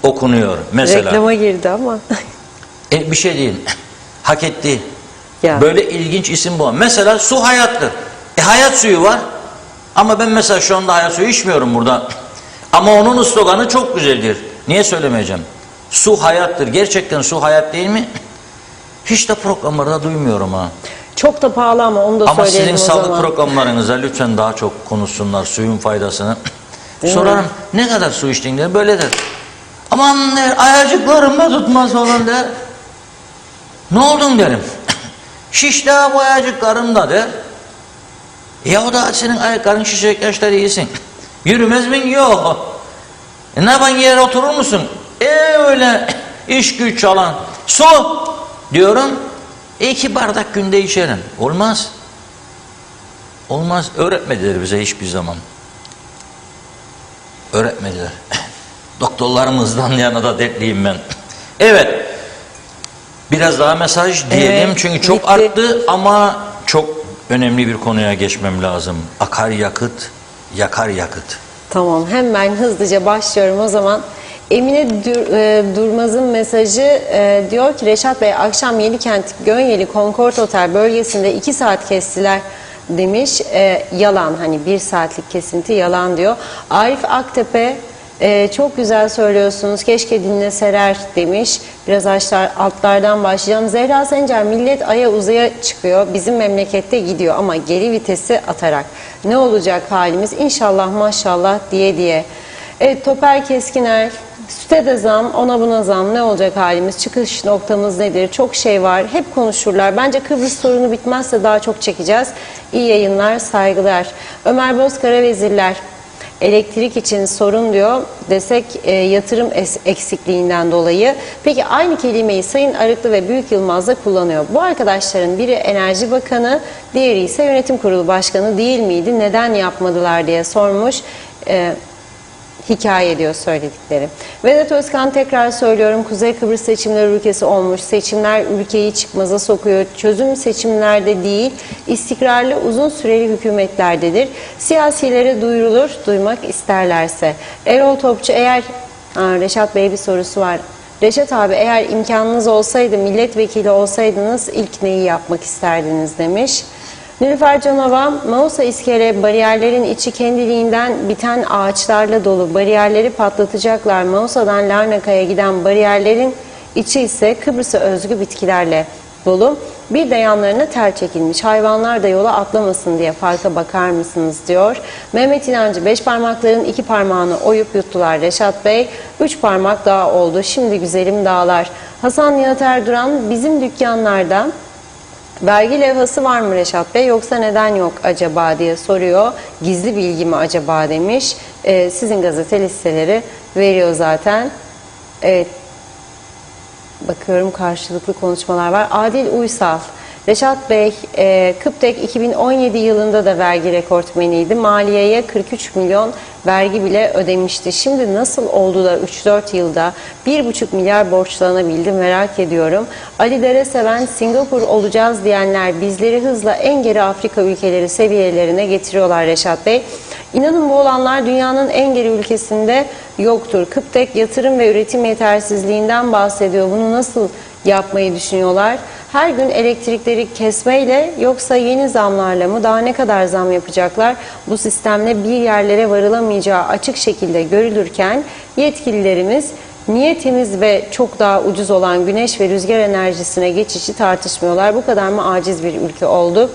Okunuyor mesela. Reklama girdi ama. Bir şey değil. Hak etti. Ya. Böyle ilginç isim bu. Mesela su hayattır. Hayat suyu var. Ama ben mesela şu anda hayat suyu içmiyorum burada. Ama onun sloganı çok güzeldir. Niye söylemeyeceğim? Su hayattır. Gerçekten su hayat değil mi? Hiç de programlarda duymuyorum ha. Çok da pahalı ama onu da Ama söyleyelim sizin o sağlık zaman. programlarınıza lütfen daha çok konuşsunlar suyun faydasını. Değil Sorarım, mi? ne kadar su içtin der, böyledir. Aman der, ayacıklarım da tutmaz falan der. Ne oldun derim. Şiş daha bu ayacıklarım da der. Ya o da senin ayakların şişecek yaşlar iyisin. Yürümez mi? Yok. Ne yapan, yere oturur musun? Öyle iş güç çalan. Su diyorum. 2 bardak günde içerim. Olmaz. Olmaz. Öğretmediler bize hiçbir zaman. Öğretmediler. Doktorlarımızdan yana da dertliyim ben. Evet. Biraz daha mesaj diyelim. Evet, Çünkü çok bitti. arttı ama çok önemli bir konuya geçmem lazım. Akaryakıt, yakar yakıt. Tamam, hemen hızlıca başlıyorum o zaman. Emine Durmaz'ın mesajı diyor ki Reşat Bey akşam Yenikent Gönyeli Concord Otel bölgesinde 2 saat kestiler demiş. Yalan, hani 1 saatlik kesinti yalan diyor. Arif Aktepe çok güzel söylüyorsunuz, keşke dinleseler demiş. Biraz altlardan başlayacağım. Zehra Sencer, millet aya uzaya çıkıyor, bizim memlekette gidiyor ama geri vitesi atarak. Ne olacak halimiz? İnşallah maşallah diye diye. Evet, Toper Keskiner, süte de zam, ona buna zam, ne olacak halimiz, çıkış noktamız nedir, çok şey var, hep konuşurlar. Bence Kıbrıs sorunu bitmezse daha çok çekeceğiz. İyi yayınlar, saygılar. Ömer Bozkara Vezirler, elektrik için sorun diyor desek yatırım eksikliğinden dolayı. Peki aynı kelimeyi Sayın Arıklı ve Büyük Yılmaz da kullanıyor. Bu arkadaşların biri Enerji Bakanı, diğeri ise Yönetim Kurulu Başkanı değil miydi? Neden yapmadılar diye sormuş. Hikaye ediyor söyledikleri. Vedat Özkan, tekrar söylüyorum, Kuzey Kıbrıs seçimler ülkesi olmuş. Seçimler ülkeyi çıkmaza sokuyor. Çözüm seçimlerde değil, istikrarlı uzun süreli hükümetlerdedir. Siyasilere duyurulur, duymak isterlerse. Erol Topçu, eğer Reşat Bey bir sorusu var. Reşat abi, eğer imkanınız olsaydı, milletvekili olsaydınız ilk neyi yapmak isterdiniz demiş. Nilüfer Canova, Mausa iskele bariyerlerin içi kendiliğinden biten ağaçlarla dolu. Bariyerleri patlatacaklar. Mausa'dan Larnaka'ya giden bariyerlerin içi ise Kıbrıs'a özgü bitkilerle dolu. Bir de yanlarına tel çekilmiş. Hayvanlar da yola atlamasın diye farka bakar mısınız diyor. Mehmet İnancı, 5 parmakların 2 parmağını oyup yuttular Reşat Bey. 3 parmak daha oldu. Şimdi güzelim dağlar. Hasan Nihat Erduran, bizim dükkanlarda vergi levhası var mı Reşat Bey, yoksa neden yok acaba diye soruyor. Gizli bilgi mi acaba demiş. Sizin gazete listeleri veriyor zaten. Evet. Bakıyorum, karşılıklı konuşmalar var. Adil Uysal, Reşat Bey, Kıptek 2017 yılında da vergi rekortmeniydi. Maliyeye 43 milyon vergi bile ödemişti. Şimdi nasıl oldu da 3-4 yılda 1,5 milyar borçlanabildi merak ediyorum. Ali Dere Seven, Singapur olacağız diyenler bizleri hızla en geri Afrika ülkeleri seviyelerine getiriyorlar Reşat Bey. İnanın bu olanlar dünyanın en geri ülkesinde yoktur. Kıptek yatırım ve üretim yetersizliğinden bahsediyor. Bunu nasıl yapmayı düşünüyorlar? Her gün elektrikleri kesmeyle, yoksa yeni zamlarla mı, daha ne kadar zam yapacaklar? Bu sistemle bir yerlere varılamayacağı açık şekilde görülürken yetkililerimiz niye temiz ve çok daha ucuz olan güneş ve rüzgar enerjisine geçişi tartışmıyorlar? Bu kadar mı aciz bir ülke olduk?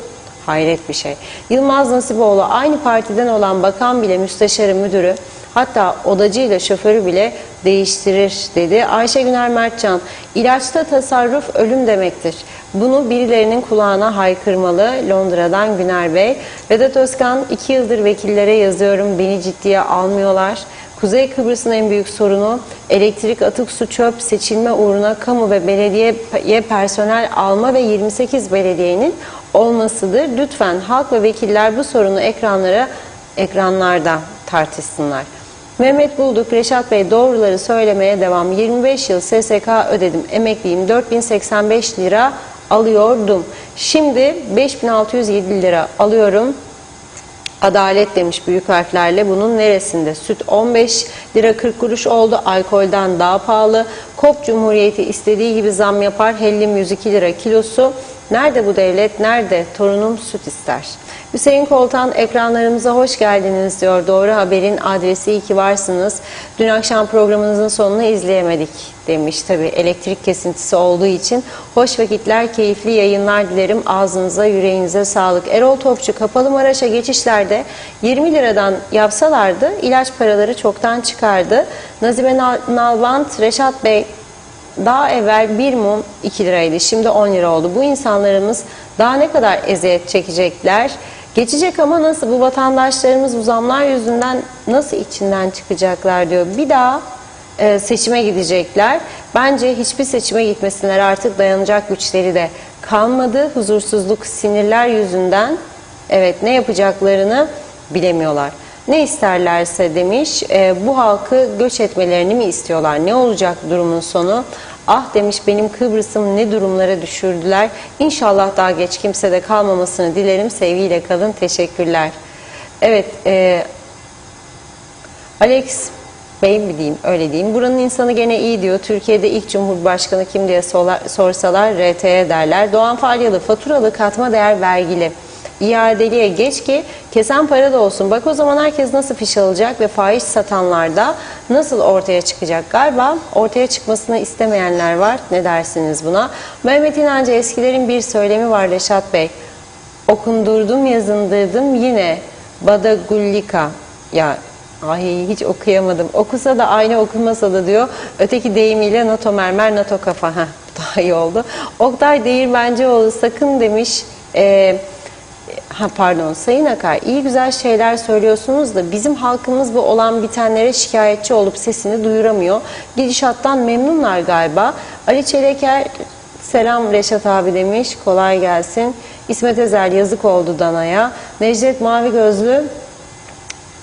Hayret bir şey. Yılmaz Nasiboğlu, aynı partiden olan bakan bile müsteşarı, müdürü, hatta odacıyla şoförü bile değiştirir dedi. Ayşe Güner Mertcan, ilaçta tasarruf ölüm demektir. Bunu birilerinin kulağına haykırmalı. Londra'dan Güner Bey. Vedat Özkan, 2 yıldır vekillere yazıyorum, beni ciddiye almıyorlar. Kuzey Kıbrıs'ın en büyük sorunu elektrik, atık su, çöp, seçilme uğruna kamu ve belediyeye personel alma ve 28 belediyenin olmasıdır. Lütfen halk ve vekiller bu sorunu ekranlarda tartışsınlar. Mehmet Bulduk, Reşat Bey doğruları söylemeye devam. 25 yıl SSK ödedim. Emekliyim. 4085 lira alıyordum. Şimdi 5607 lira alıyorum. Adalet demiş büyük harflerle. Bunun neresinde? Süt 15 lira 40 kuruş oldu. Alkolden daha pahalı. KOP Cumhuriyeti istediği gibi zam yapar. Hellim 102 lira kilosu. Nerede bu devlet? Nerede? Torunum süt ister. Hüseyin Koltan, ekranlarımıza hoş geldiniz diyor. Doğru Haber'in adresi, iyi ki varsınız. Dün akşam programınızın sonunu izleyemedik demiş. Tabii elektrik kesintisi olduğu için. Hoş vakitler, keyifli yayınlar dilerim. Ağzınıza, yüreğinize sağlık. Erol Topçu, kapalı Maraş'a geçişlerde 20 liradan yapsalardı ilaç paraları çoktan çıkardı. Nazibe Nalbant, Reşat Bey, daha evvel bir mum 2 liraydı. Şimdi 10 lira oldu. Bu insanlarımız daha ne kadar eziyet çekecekler? Geçecek ama nasıl? Bu vatandaşlarımız bu zamlar yüzünden nasıl içinden çıkacaklar diyor. Bir daha seçime gidecekler. Bence hiçbir seçime gitmesinler. Artık dayanacak güçleri de kalmadı. Huzursuzluk, sinirler yüzünden Evet, ne yapacaklarını bilemiyorlar. Ne isterlerse demiş, bu halkı göç etmelerini mi istiyorlar? Ne olacak durumun sonu? Ah demiş, benim Kıbrıs'ım ne durumlara düşürdüler. İnşallah daha geç kimsede kalmamasını dilerim. Sevgiyle kalın. Teşekkürler. Evet, Alex Bey mi diyeyim, öyle diyeyim. Buranın insanı gene iyi diyor. Türkiye'de ilk Cumhurbaşkanı kim diye sorsalar RT'ye derler. Doğan Falyalı, faturalı, katma değer vergili. İadeliye geç ki kesen para da olsun. Bak o zaman herkes nasıl fiş alacak ve fahiş satanlar da nasıl ortaya çıkacak? Galiba ortaya çıkmasını istemeyenler var. Ne dersiniz buna? Mehmet İnancı, eskilerin bir söylemi var Reşat Bey. Okundurdum, yazındırdım yine Badagullika. Ya ay hiç okuyamadım. Okusa da aynı, okunmasa da diyor. Öteki deyimiyle NATO mermer, NATO kafa. Heh, daha iyi oldu. Oktay Değirmencioğlu sakın demiş. Pardon Sayın Akar, iyi güzel şeyler söylüyorsunuz da bizim halkımız bu olan bitenlere şikayetçi olup sesini duyuramıyor. Gidişattan memnunlar galiba. Ali Çeleker selam Reşat abi demiş, kolay gelsin. İsmet Ezel, yazık oldu danaya. Necdet Mavi Gözlü,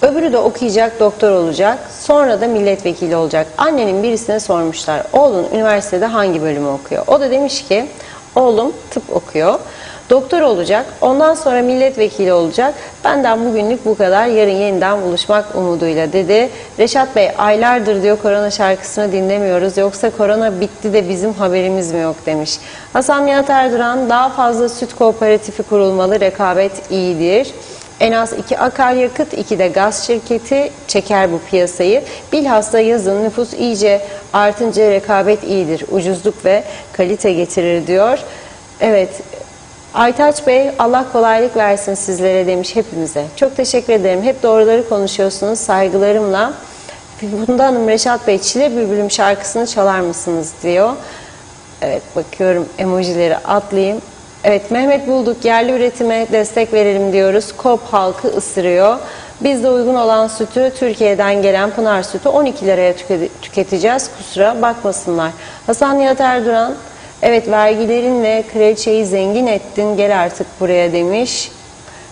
öbürü de okuyacak, doktor olacak, sonra da milletvekili olacak. Annenin birisine sormuşlar, oğlun üniversitede hangi bölümü okuyor? O da demiş ki, oğlum tıp okuyor. Doktor olacak, ondan sonra milletvekili olacak. Benden bugünlük bu kadar, yarın yeniden buluşmak umuduyla dedi. Reşat Bey, aylardır diyor korona şarkısını dinlemiyoruz. Yoksa korona bitti de bizim haberimiz mi yok demiş. Hasan Nihat Erduran, daha fazla süt kooperatifi kurulmalı, rekabet iyidir. En az 2 akaryakıt, 2 de gaz şirketi çeker bu piyasayı. Bilhassa yazın nüfus iyice artınca rekabet iyidir. Ucuzluk ve kalite getirir diyor. Evet, Aytaç Bey, Allah kolaylık versin sizlere demiş, hepimize. Çok teşekkür ederim. Hep doğruları konuşuyorsunuz, saygılarımla. Funda Hanım, Reşat Bey, Çile Bülbülüm şarkısını çalar mısınız diyor. Evet, bakıyorum emojileri atlayayım. Evet, Mehmet Bulduk, yerli üretime destek verelim diyoruz. KOP halkı ısırıyor. Biz de uygun olan sütü, Türkiye'den gelen Pınar sütü 12 liraya tüketeceğiz. Kusura bakmasınlar. Hasan Nihat Erduran, evet vergilerinle kraliçeyi zengin ettin, gel artık buraya demiş.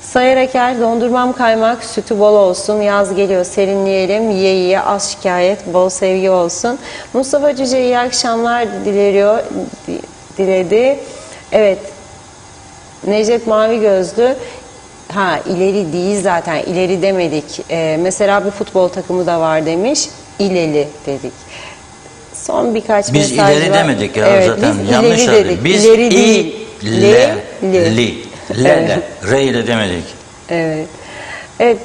Sayar Eker, dondurmam kaymak, sütü bol olsun, yaz geliyor serinleyelim, yiye yiye az şikayet, bol sevgi olsun. Mustafa Cüce iyi akşamlar diledi. Evet, Necdet Mavi Gözlü, ileri değil zaten, ileri demedik. Mesela bir futbol takımı da var demiş, İleli dedik. Son birkaç biz mesaj var. Biz ileri demedik ya, evet, zaten biz yanlış ileri söyledik. dedik. Biz ileri değil. L R ile demedik. Evet. Evet,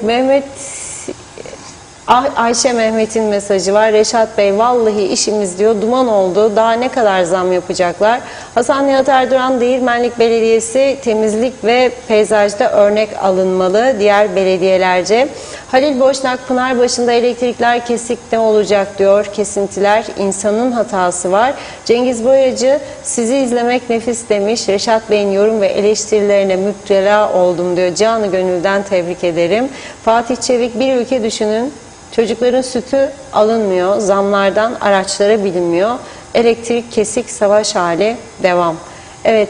Ayşe Mehmet'in mesajı var. Reşat Bey, vallahi işimiz diyor duman oldu. Daha ne kadar zam yapacaklar? Hasan Nihat Erduran, Değirmenlik Belediyesi temizlik ve peyzajda örnek alınmalı diğer belediyelerce. Halil Boşnak, Pınarbaşı'nda elektrikler kesik ne olacak diyor. Kesintiler insanın hatası var. Cengiz Boyacı, sizi izlemek nefis demiş. Reşat Bey'in yorum ve eleştirilerine müptela oldum diyor. Canı gönülden tebrik ederim. Fatih Çevik, bir ülke düşünün. Çocukların sütü alınmıyor, zamlardan araçlara bilinmiyor. Elektrik kesik, savaş hali devam. Evet,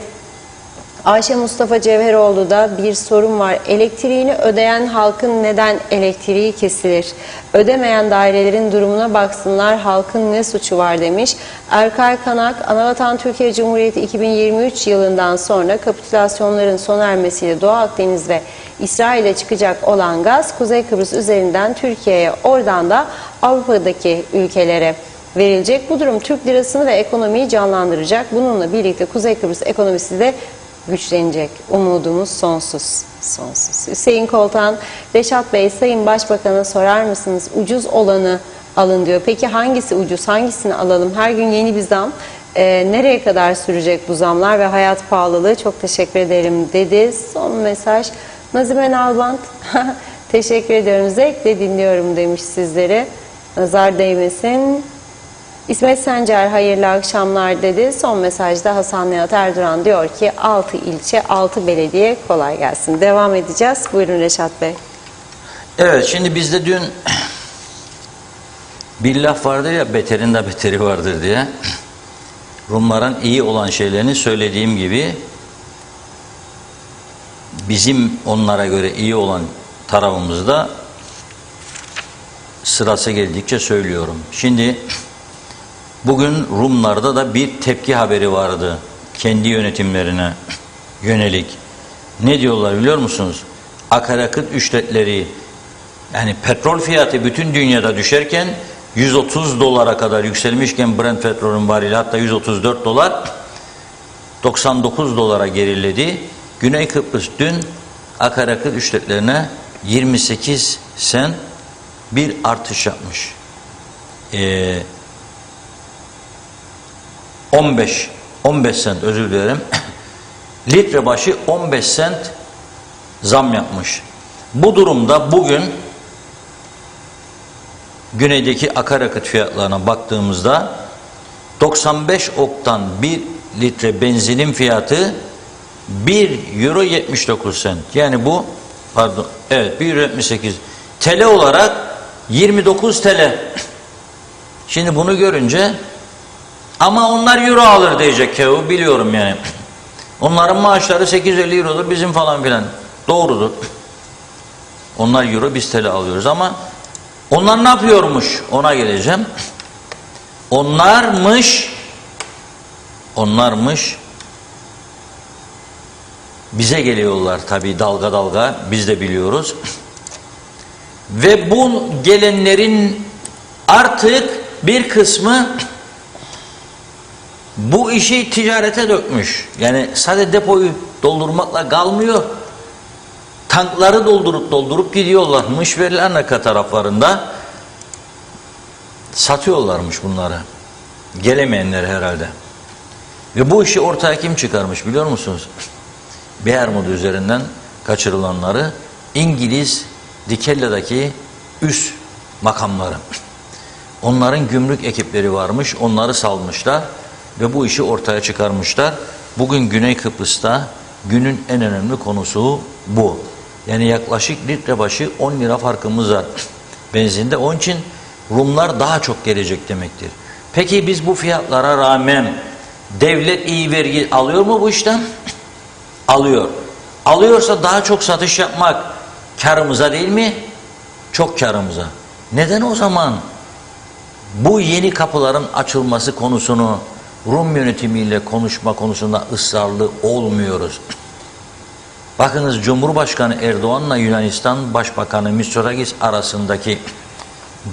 Ayşe Mustafa Cevheroğlu da bir sorun var. Elektriğini ödeyen halkın neden elektriği kesilir? Ödemeyen dairelerin durumuna baksınlar, halkın ne suçu var demiş. Erkay Kanak, Anavatan Türkiye Cumhuriyeti 2023 yılından sonra kapitülasyonların sona ermesiyle Doğu Akdeniz ve İsrail'e çıkacak olan gaz Kuzey Kıbrıs üzerinden Türkiye'ye, oradan da Avrupa'daki ülkelere verilecek. Bu durum Türk lirasını ve ekonomiyi canlandıracak. Bununla birlikte Kuzey Kıbrıs ekonomisi de güçlenecek. Umudumuz sonsuz. Sonsuz. Hüseyin Koltan, Reşat Bey, Sayın Başbakan'a sorar mısınız? Ucuz olanı alın diyor. Peki hangisi ucuz? Hangisini alalım? Her gün yeni bir zam. Nereye kadar sürecek bu zamlar ve hayat pahalılığı? Çok teşekkür ederim dedi. Son mesaj. Nazime Nalbant, teşekkür ediyorum. Zevkle dinliyorum demiş sizlere. Nazar değmesin. İsmet Sencer, hayırlı akşamlar dedi. Son mesajda Hasan Nihat Erduran diyor ki 6 ilçe, 6 belediye, kolay gelsin. Devam edeceğiz. Buyurun Reşat Bey. Evet, şimdi bizde dün bir laf vardır ya, beterin de beteri vardır diye. Rumların iyi olan şeylerini söylediğim gibi bizim onlara göre iyi olan tarafımızda sırası geldikçe söylüyorum. Şimdi bugün Rumlarda da bir tepki haberi vardı kendi yönetimlerine yönelik. Ne diyorlar biliyor musunuz? Akaryakıt ücretleri, yani petrol fiyatı bütün dünyada düşerken 130 dolara kadar yükselmişken Brent petrolün varili hatta 134 dolar 99 dolara geriledi. Güney Kıbrıs dün akaryakıt ücretlerine 28 sen bir artış yapmış. 15 sent özür dilerim. Litre başı 15 sent zam yapmış. Bu durumda bugün güneydeki akaryakıt fiyatlarına baktığımızda 95 oktan 1 litre benzinin fiyatı 1 euro 79 sent. Yani bu pardon evet 1 euro 78 TL olarak 29 TL. Şimdi bunu görünce ama onlar euro alır diyecek Kevu, biliyorum yani. Onların maaşları 850 eurodur bizim falan filan. Doğrudur. Onlar euro biz TL alıyoruz ama onlar ne yapıyormuş ona geleceğim. Onlarmış bize geliyorlar tabii dalga dalga, biz de biliyoruz. Ve bu gelenlerin artık bir kısmı bu işi ticarete dökmüş. Yani sadece depoyu doldurmakla kalmıyor. Tankları doldurup gidiyorlar. Mışverilerle taraflarında satıyorlarmış bunları. Gelemeyenler herhalde. Ve bu işi ortaya kim çıkarmış biliyor musunuz? Bermuda üzerinden kaçırılanları İngiliz Dikella'daki üst makamları. Onların gümrük ekipleri varmış. Onları salmışlar ve bu işi ortaya çıkarmışlar. Bugün Güney Kıbrıs'ta günün en önemli konusu bu. Yani yaklaşık litre başı 10 lira farkımız var benzinde. Onun için Rumlar daha çok gelecek demektir. Peki biz bu fiyatlara rağmen devlet iyi vergi alıyor mu bu işten? Alıyor. Alıyorsa daha çok satış yapmak karımıza değil mi? Çok karımıza. Neden o zaman bu yeni kapıların açılması konusunu Rum yönetimiyle konuşma konusunda ısrarlı olmuyoruz? Bakınız Cumhurbaşkanı Erdoğan'la Yunanistan Başbakanı Mitsotakis arasındaki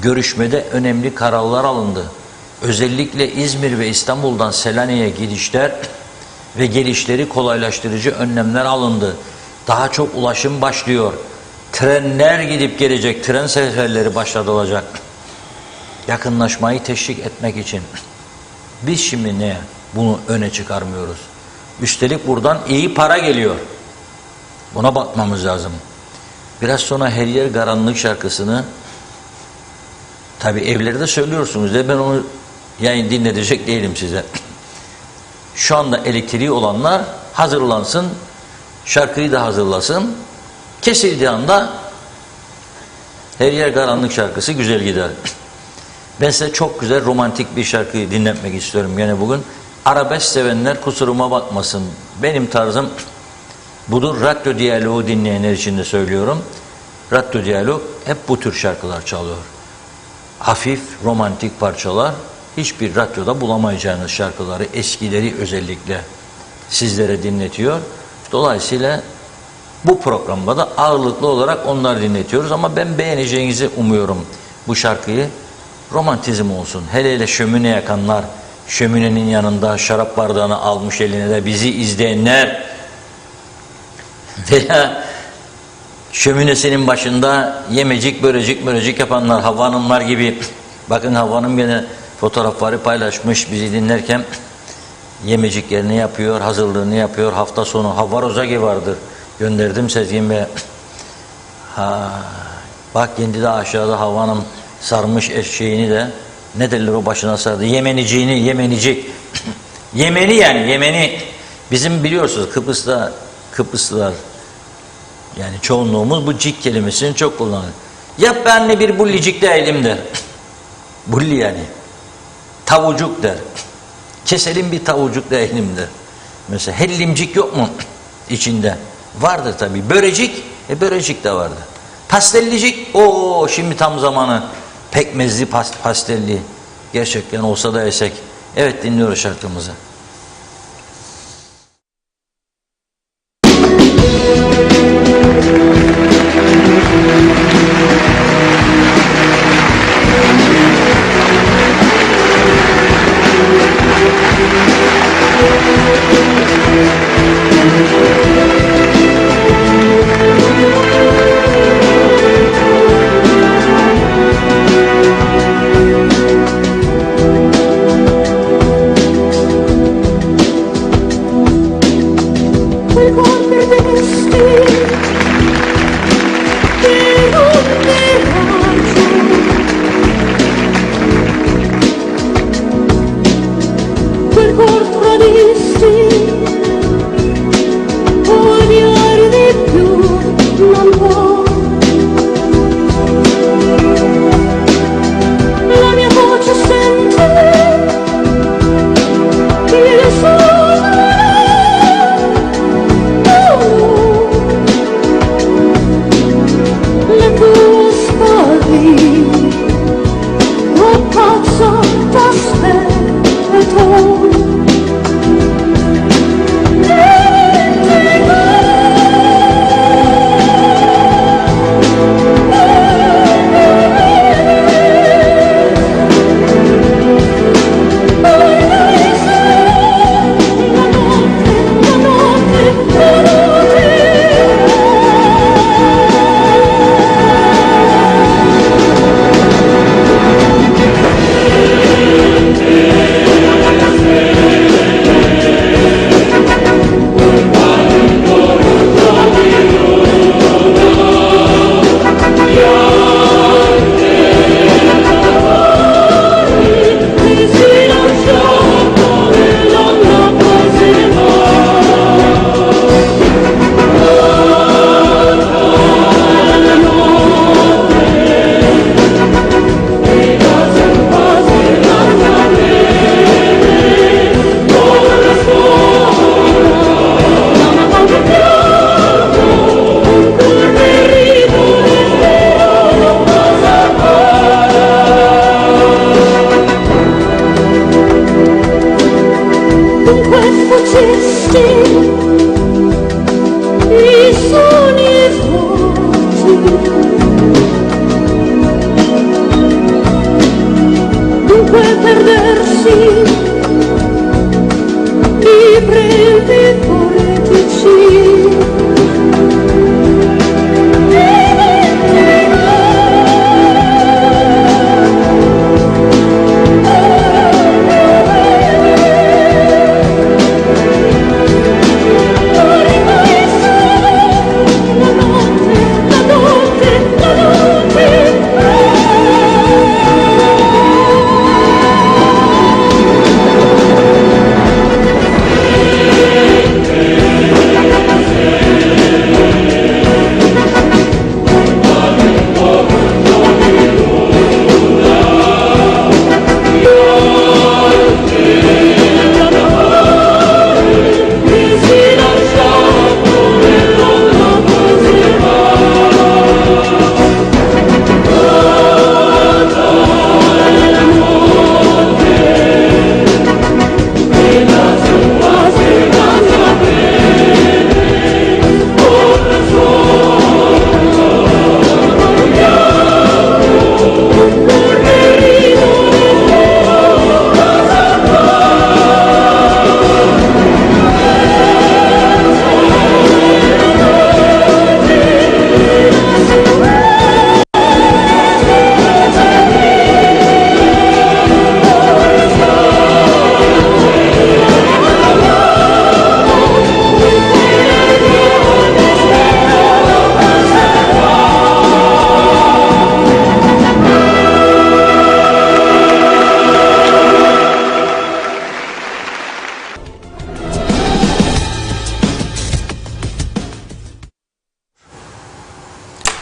görüşmede önemli kararlar alındı. Özellikle İzmir ve İstanbul'dan Selanik'e gidişler ve gelişleri kolaylaştırıcı önlemler alındı. Daha çok ulaşım başlıyor. Trenler gidip gelecek, tren seferleri başlatılacak. Yakınlaşmayı teşvik etmek için. Biz şimdi ne? Bunu öne çıkarmıyoruz. Üstelik buradan iyi para geliyor. Buna bakmamız lazım. Biraz sonra Her Yer Karanlık şarkısını tabi evlerde söylüyorsunuz de ben onu yayın dinletecek değilim size. Şu anda elektriği olanlar hazırlansın, şarkıyı da hazırlasın. Kesildiği anda Her Yer Karanlık şarkısı güzel gider. Ben size çok güzel romantik bir şarkıyı dinletmek istiyorum. Yani bugün arabesk sevenler kusuruma bakmasın. Benim tarzım budur. Radyo Diyaloğu dinleyenler için de söylüyorum. Radyo Diyalog hep bu tür şarkılar çalıyor. Hafif, romantik parçalar. Hiçbir radyoda bulamayacağınız şarkıları, eskileri özellikle sizlere dinletiyor. Dolayısıyla bu programda da ağırlıklı olarak onları dinletiyoruz. Ama ben beğeneceğinizi umuyorum bu şarkıyı. Romantizm olsun. Hele hele şömine yakanlar, şöminenin yanında şarap bardağını almış eline de bizi izleyenler veya şöminesinin başında yemecik, börecik yapanlar, Havva Hanımlar gibi. Bakın Havva Hanım gene fotoğrafları paylaşmış bizi dinlerken. Yemeciklerini yapıyor, hazırlığını yapıyor. Hafta sonu Havva Rozagi vardır. Gönderdim Sezgin Bey. Bak kendi de aşağıda Havva Hanım sarmış eşeğini de, ne derler o başına sardı, yemenicik. Yemeni yani, Yemeni. Bizim biliyorsunuz Kıbrıslılar, yani çoğunluğumuz bu cik kelimesini çok kullanır. Yap ben de bir bullicik değilim der. Bulli yani. Tavucuk der. Keselim bir tavucuk değilim der. Mesela hellimcik yok mu içinde? Vardı tabii. Börecik, börecik de vardı. Pastellicik, o şimdi tam zamanı. Pekmezli pastelli. Gerçekten olsa da yesek. Evet, dinliyoruz şarkımızı.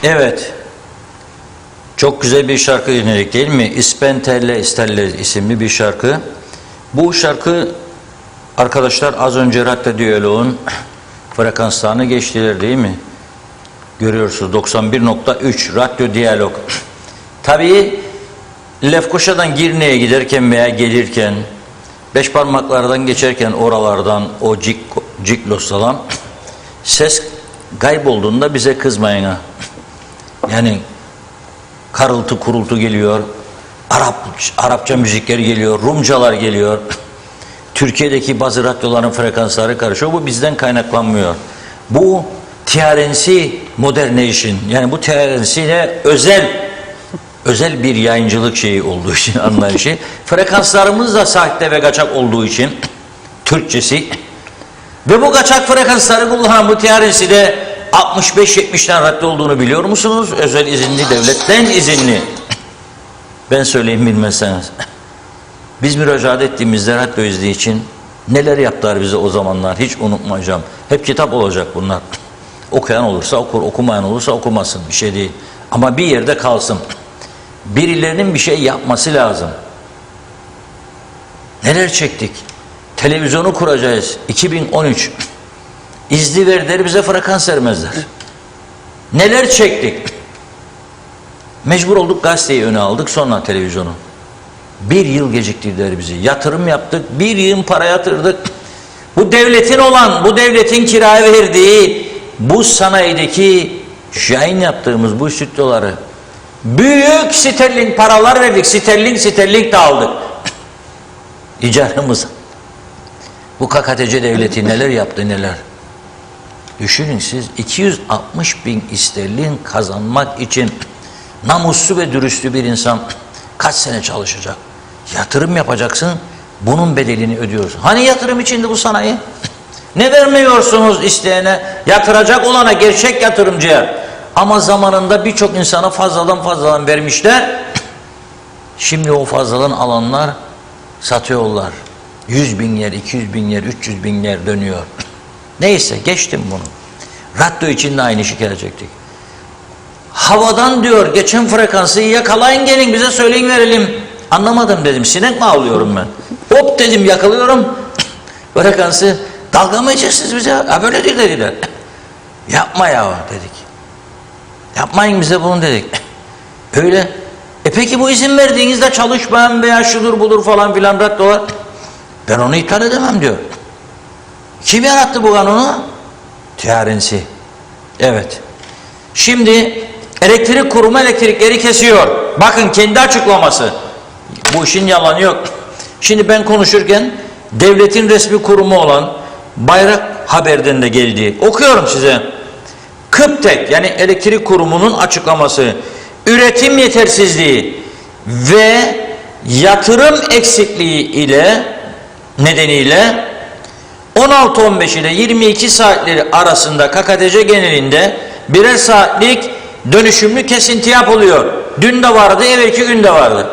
Evet. Çok güzel bir şarkı dinledik değil mi? İspenterle İsterler isimli bir şarkı. Bu şarkı arkadaşlar az önce Radyo Diyalog'un frekanslarını geçtiler değil mi? Görüyorsunuz 91.3 radyo diyalog. Tabii Lefkoşa'dan Girne'ye giderken veya gelirken, Beşparmaklardan geçerken oralardan o Ciklos'tan ses kaybolduğunda bize kızmayın ha. Yani karıltı kurultu geliyor, Arapça müzikler geliyor, Rumcalar geliyor. Türkiye'deki bazı radyoların frekansları karışıyor. Bu bizden kaynaklanmıyor. Bu TRNC Modernation, yani bu TRNC'ne özel bir yayıncılık şeyi olduğu için, anlayışı. Frekanslarımız da sahte ve kaçak olduğu için, Türkçesi. Ve bu kaçak frekansları kullanan bu TRNC'de 65-70'ten radyo olduğunu biliyor musunuz? Özel izinli, devletten izinli. Ben söyleyeyim bilmezseniz. Biz müracaat ettiğimizde radyo izleyici için neler yaptılar bize o zamanlar hiç unutmayacağım. Hep kitap olacak bunlar. Okuyan olursa okur, okumayan olursa okumasın, bir şey değil. Ama bir yerde kalsın. Birilerinin bir şey yapması lazım. Neler çektik? Televizyonu kuracağız. 2013. İzni verdiler, bize frekans vermezler. Neler çektik? Mecbur olduk, gazeteyi öne aldık, sonra televizyonu. 1 yıl geciktirdiler bizi. Yatırım yaptık, 1 yıl para yatırdık. Bu devletin olan, bu devletin kiraya verdiği, bu sanayideki yayın yaptığımız bu stüdyoları büyük sterlin paralar verdik. Sterlin de aldık. İcarımız. Bu KKTC devleti neler yaptı neler. Düşünün siz 260.000 sterlin kazanmak için namuslu ve dürüstlü bir insan kaç sene çalışacak? Yatırım yapacaksın, bunun bedelini ödüyorsun. Hani yatırım içinde bu sanayi? Ne vermiyorsunuz isteyene? Yatıracak olana, gerçek yatırımcıya. Ama zamanında birçok insana fazladan vermişler. Şimdi o fazladan alanlar satıyorlar. 100.000 yer, 200.000 yer, 300.000 yer dönüyor. Neyse, geçtim bunu. Radyo için de aynı şikayet çektik. Havadan diyor, geçen frekansı yakalayın, gelin bize söyleyin verelim. Anlamadım dedim, sinek mi avlıyorum ben? Hop dedim, yakalıyorum. Frekansı, dalga mı geçersiniz bize? Ha böyle değil dediler. Yapma ya dedik. Yapmayın bize bunu dedik. Öyle. Peki bu izin verdiğinizde çalışmayan veya şudur budur falan filan radyolar. Ben onu iptal edemem diyor. Kim yarattı bu kanunu? TRNC. Evet. Şimdi elektrik kurumu elektrikleri kesiyor. Bakın kendi açıklaması. Bu işin yalanı yok. Şimdi ben konuşurken devletin resmi kurumu olan Bayrak Haber'den de geldi. Okuyorum size. KıPTEK yani elektrik kurumunun açıklaması. Üretim yetersizliği ve yatırım eksikliği ile nedeniyle 16-15 ile 22 saatleri arasında KKTC genelinde birer saatlik dönüşümlü kesinti yapılıyor. Dün de vardı, evvelki gün de vardı.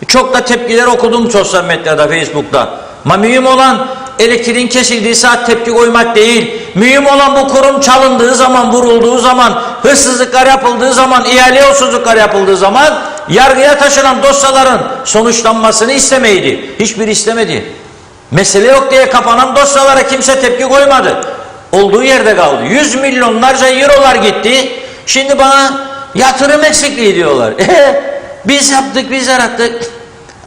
Çok da tepkiler okudum sosyal medyada, Facebook'ta. Ama mühim olan elektriğin kesildiği saat tepki koymak değil. Mühim olan bu kurum çalındığı zaman, vurulduğu zaman, hırsızlıklar yapıldığı zaman, ihale yolsuzluklar yapıldığı zaman yargıya taşınan dosyaların sonuçlanmasını istemeydi. Hiçbir istemedi. Mesele yok diye kapanan dosyalara kimse tepki koymadı. Olduğu yerde kaldı. 100 milyonlarca eurolar gitti. Şimdi bana yatırım eksikliği diyorlar. Biz yaptık, biz yarattık.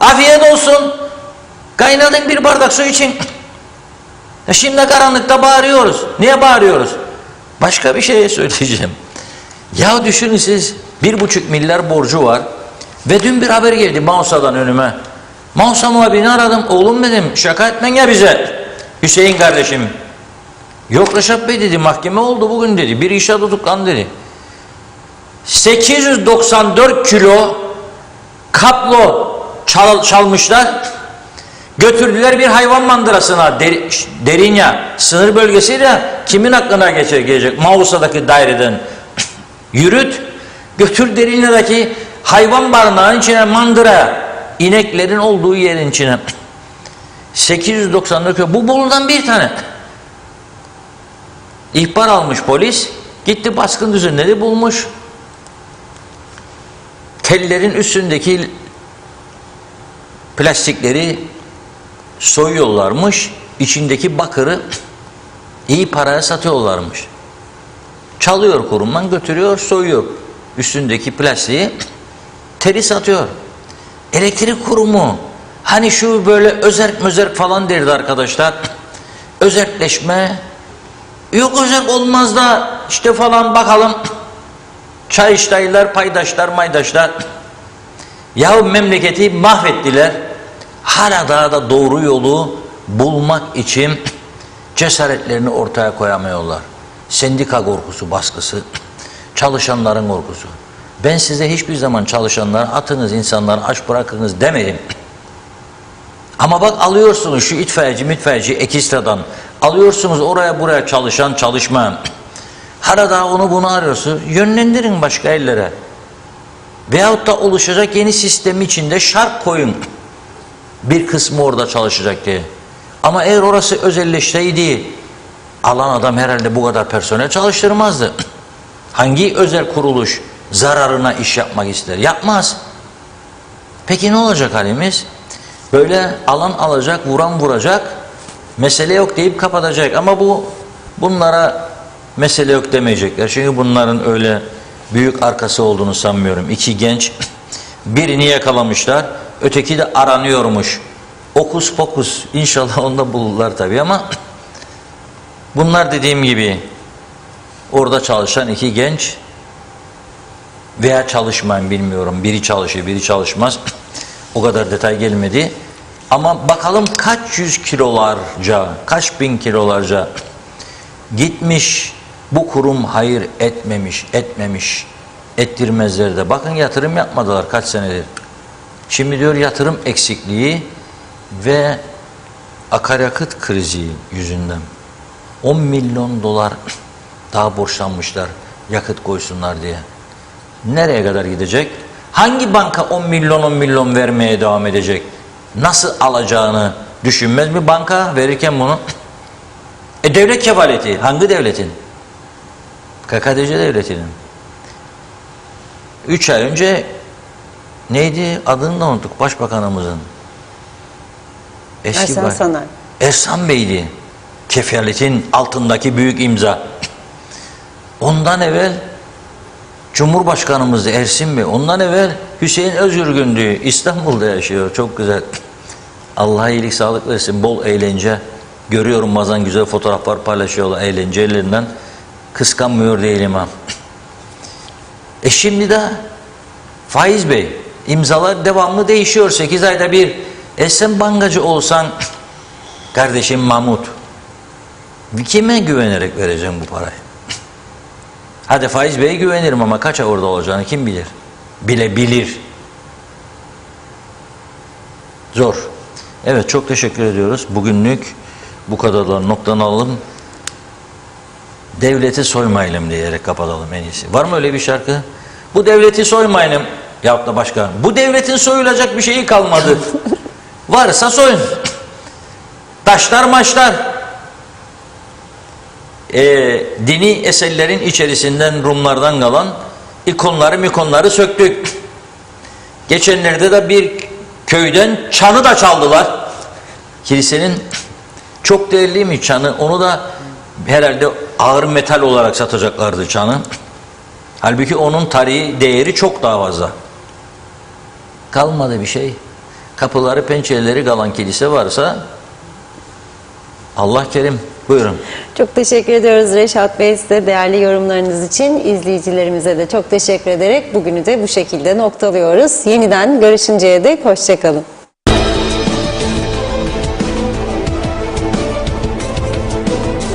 Afiyet olsun. Kaynadın bir bardak su için. Şimdi karanlıkta bağırıyoruz. Niye bağırıyoruz? Başka bir şey söyleyeceğim. Ya düşünün siz, 1,5 milyar borcu var. Ve dün bir haber geldi Mausa'dan önüme. Mausa muhabirini aradım. Oğlum dedim, şaka etmen ya bize. Hüseyin kardeşim. Yok Reşat Bey dedi, mahkeme oldu bugün dedi. Bir işe tutuklandı dedi. 894 kilo kaplo çalmışlar. Götürdüler bir hayvan mandırasına, Derinya sınır bölgesiyle. Kimin aklına gelecek? Mausa'daki daireden yürüt, götür Derinya'daki hayvan barınağının içine, mandıra, ineklerin olduğu yerin içine. 894 kilo. Bu Bolu'dan bir tane. İhbar almış polis, gitti baskın düzenleri bulmuş. Tellerin üstündeki plastikleri soyuyorlarmış, içindeki bakırı İyi paraya satıyorlarmış. Çalıyor kurumdan, götürüyor, soyuyor. Üstündeki plastiği, teri satıyor. Elektrik kurumu, hani şu böyle özerk falan derdi arkadaşlar. Özerkleşme, yok özerk olmaz da işte falan bakalım. Çay iştaylar, paydaşlar, maydaşlar. Yahu memleketi mahvettiler. Hala daha da doğru yolu bulmak için cesaretlerini ortaya koyamıyorlar. Sendika korkusu, baskısı, çalışanların korkusu. Ben size hiçbir zaman çalışanları atınız, insanları aç bırakınız demedim. Ama bak alıyorsunuz şu itfaiyeci ekstradan, alıyorsunuz oraya buraya çalışan, çalışmayan. Hala daha onu bunu arıyorsunuz. Yönlendirin başka ellere. Veyahut da oluşacak yeni sistem içinde şart koyun. Bir kısmı orada çalışacak diye. Ama eğer orası özelleşseydi, alan adam herhalde bu kadar personel çalıştırmazdı. Hangi özel kuruluş zararına iş yapmak ister? Yapmaz. Peki ne olacak halimiz? Böyle alan alacak, vuran vuracak, mesele yok deyip kapatacak. Ama bunlara mesele yok demeyecekler. Çünkü bunların öyle büyük arkası olduğunu sanmıyorum. İki genç, birini yakalamışlar, öteki de aranıyormuş. Okus pokus, inşallah onu da bulurlar tabii ama bunlar dediğim gibi orada çalışan iki genç veya çalışmayan bilmiyorum. Biri çalışıyor, biri çalışmaz. O kadar detay gelmedi. Ama bakalım kaç yüz kilolarca, kaç bin kilolarca gitmiş, bu kurum hayır etmemiş, ettirmezler de. Bakın yatırım yapmadılar kaç senedir. Şimdi diyor yatırım eksikliği ve akaryakıt krizi yüzünden 10 milyon dolar daha borçlanmışlar yakıt koysunlar diye. Nereye kadar gidecek? Hangi banka 10 milyon vermeye devam edecek? Nasıl alacağını düşünmez mi banka verirken bunu? Devlet kefaleti. Hangi devletin? KKTC devletinin. 3 ay önce neydi? Adını da unuttuk başbakanımızın. Ersan Saner. Ersan Bey'di. Kefaletin altındaki büyük imza. Ondan evvel Cumhurbaşkanımızdı Ersin Bey. Ondan evvel Hüseyin Özgürgün'dü. İstanbul'da yaşıyor. Çok güzel. Allah iyilik sağlık versin. Bol eğlence. Görüyorum bazen güzel fotoğraflar paylaşıyorlar eğlencelerinden. Kıskanmıyor değilim ha. Şimdi de Faiz Bey. İmzalar devamlı değişiyor. 8 ayda bir. Sen bankacı olsan kardeşim Mahmut, kime güvenerek vereceğim bu parayı? Hadi Faiz Bey'e güvenirim ama kaç ay orada olacağını kim bilir? Bilir. Zor. Evet, çok teşekkür ediyoruz. Bugünlük bu kadarla noktalayalım. Devleti soymayalım diyerek kapatalım en iyisi. Var mı öyle bir şarkı? Bu devleti soymayalım. Yahut da başka. Bu devletin soyulacak bir şeyi kalmadı. Varsa soyun. Taşlar maçlar. Dini eserlerin içerisinden Rumlardan kalan ikonları söktük. Geçenlerde de bir köyden çanı da çaldılar. Kilisenin çok değerli mi çanı? Onu da herhalde ağır metal olarak satacaklardı çanı. Halbuki onun tarihi değeri çok daha fazla. Kalmadı bir şey. Kapıları pencereleri kalan kilise varsa Allah kerim. Buyurun. Çok teşekkür ediyoruz Reşat Bey, size değerli yorumlarınız için. İzleyicilerimize de çok teşekkür ederek bugünü de bu şekilde noktalıyoruz. Yeniden görüşünceye dek hoşça kalın.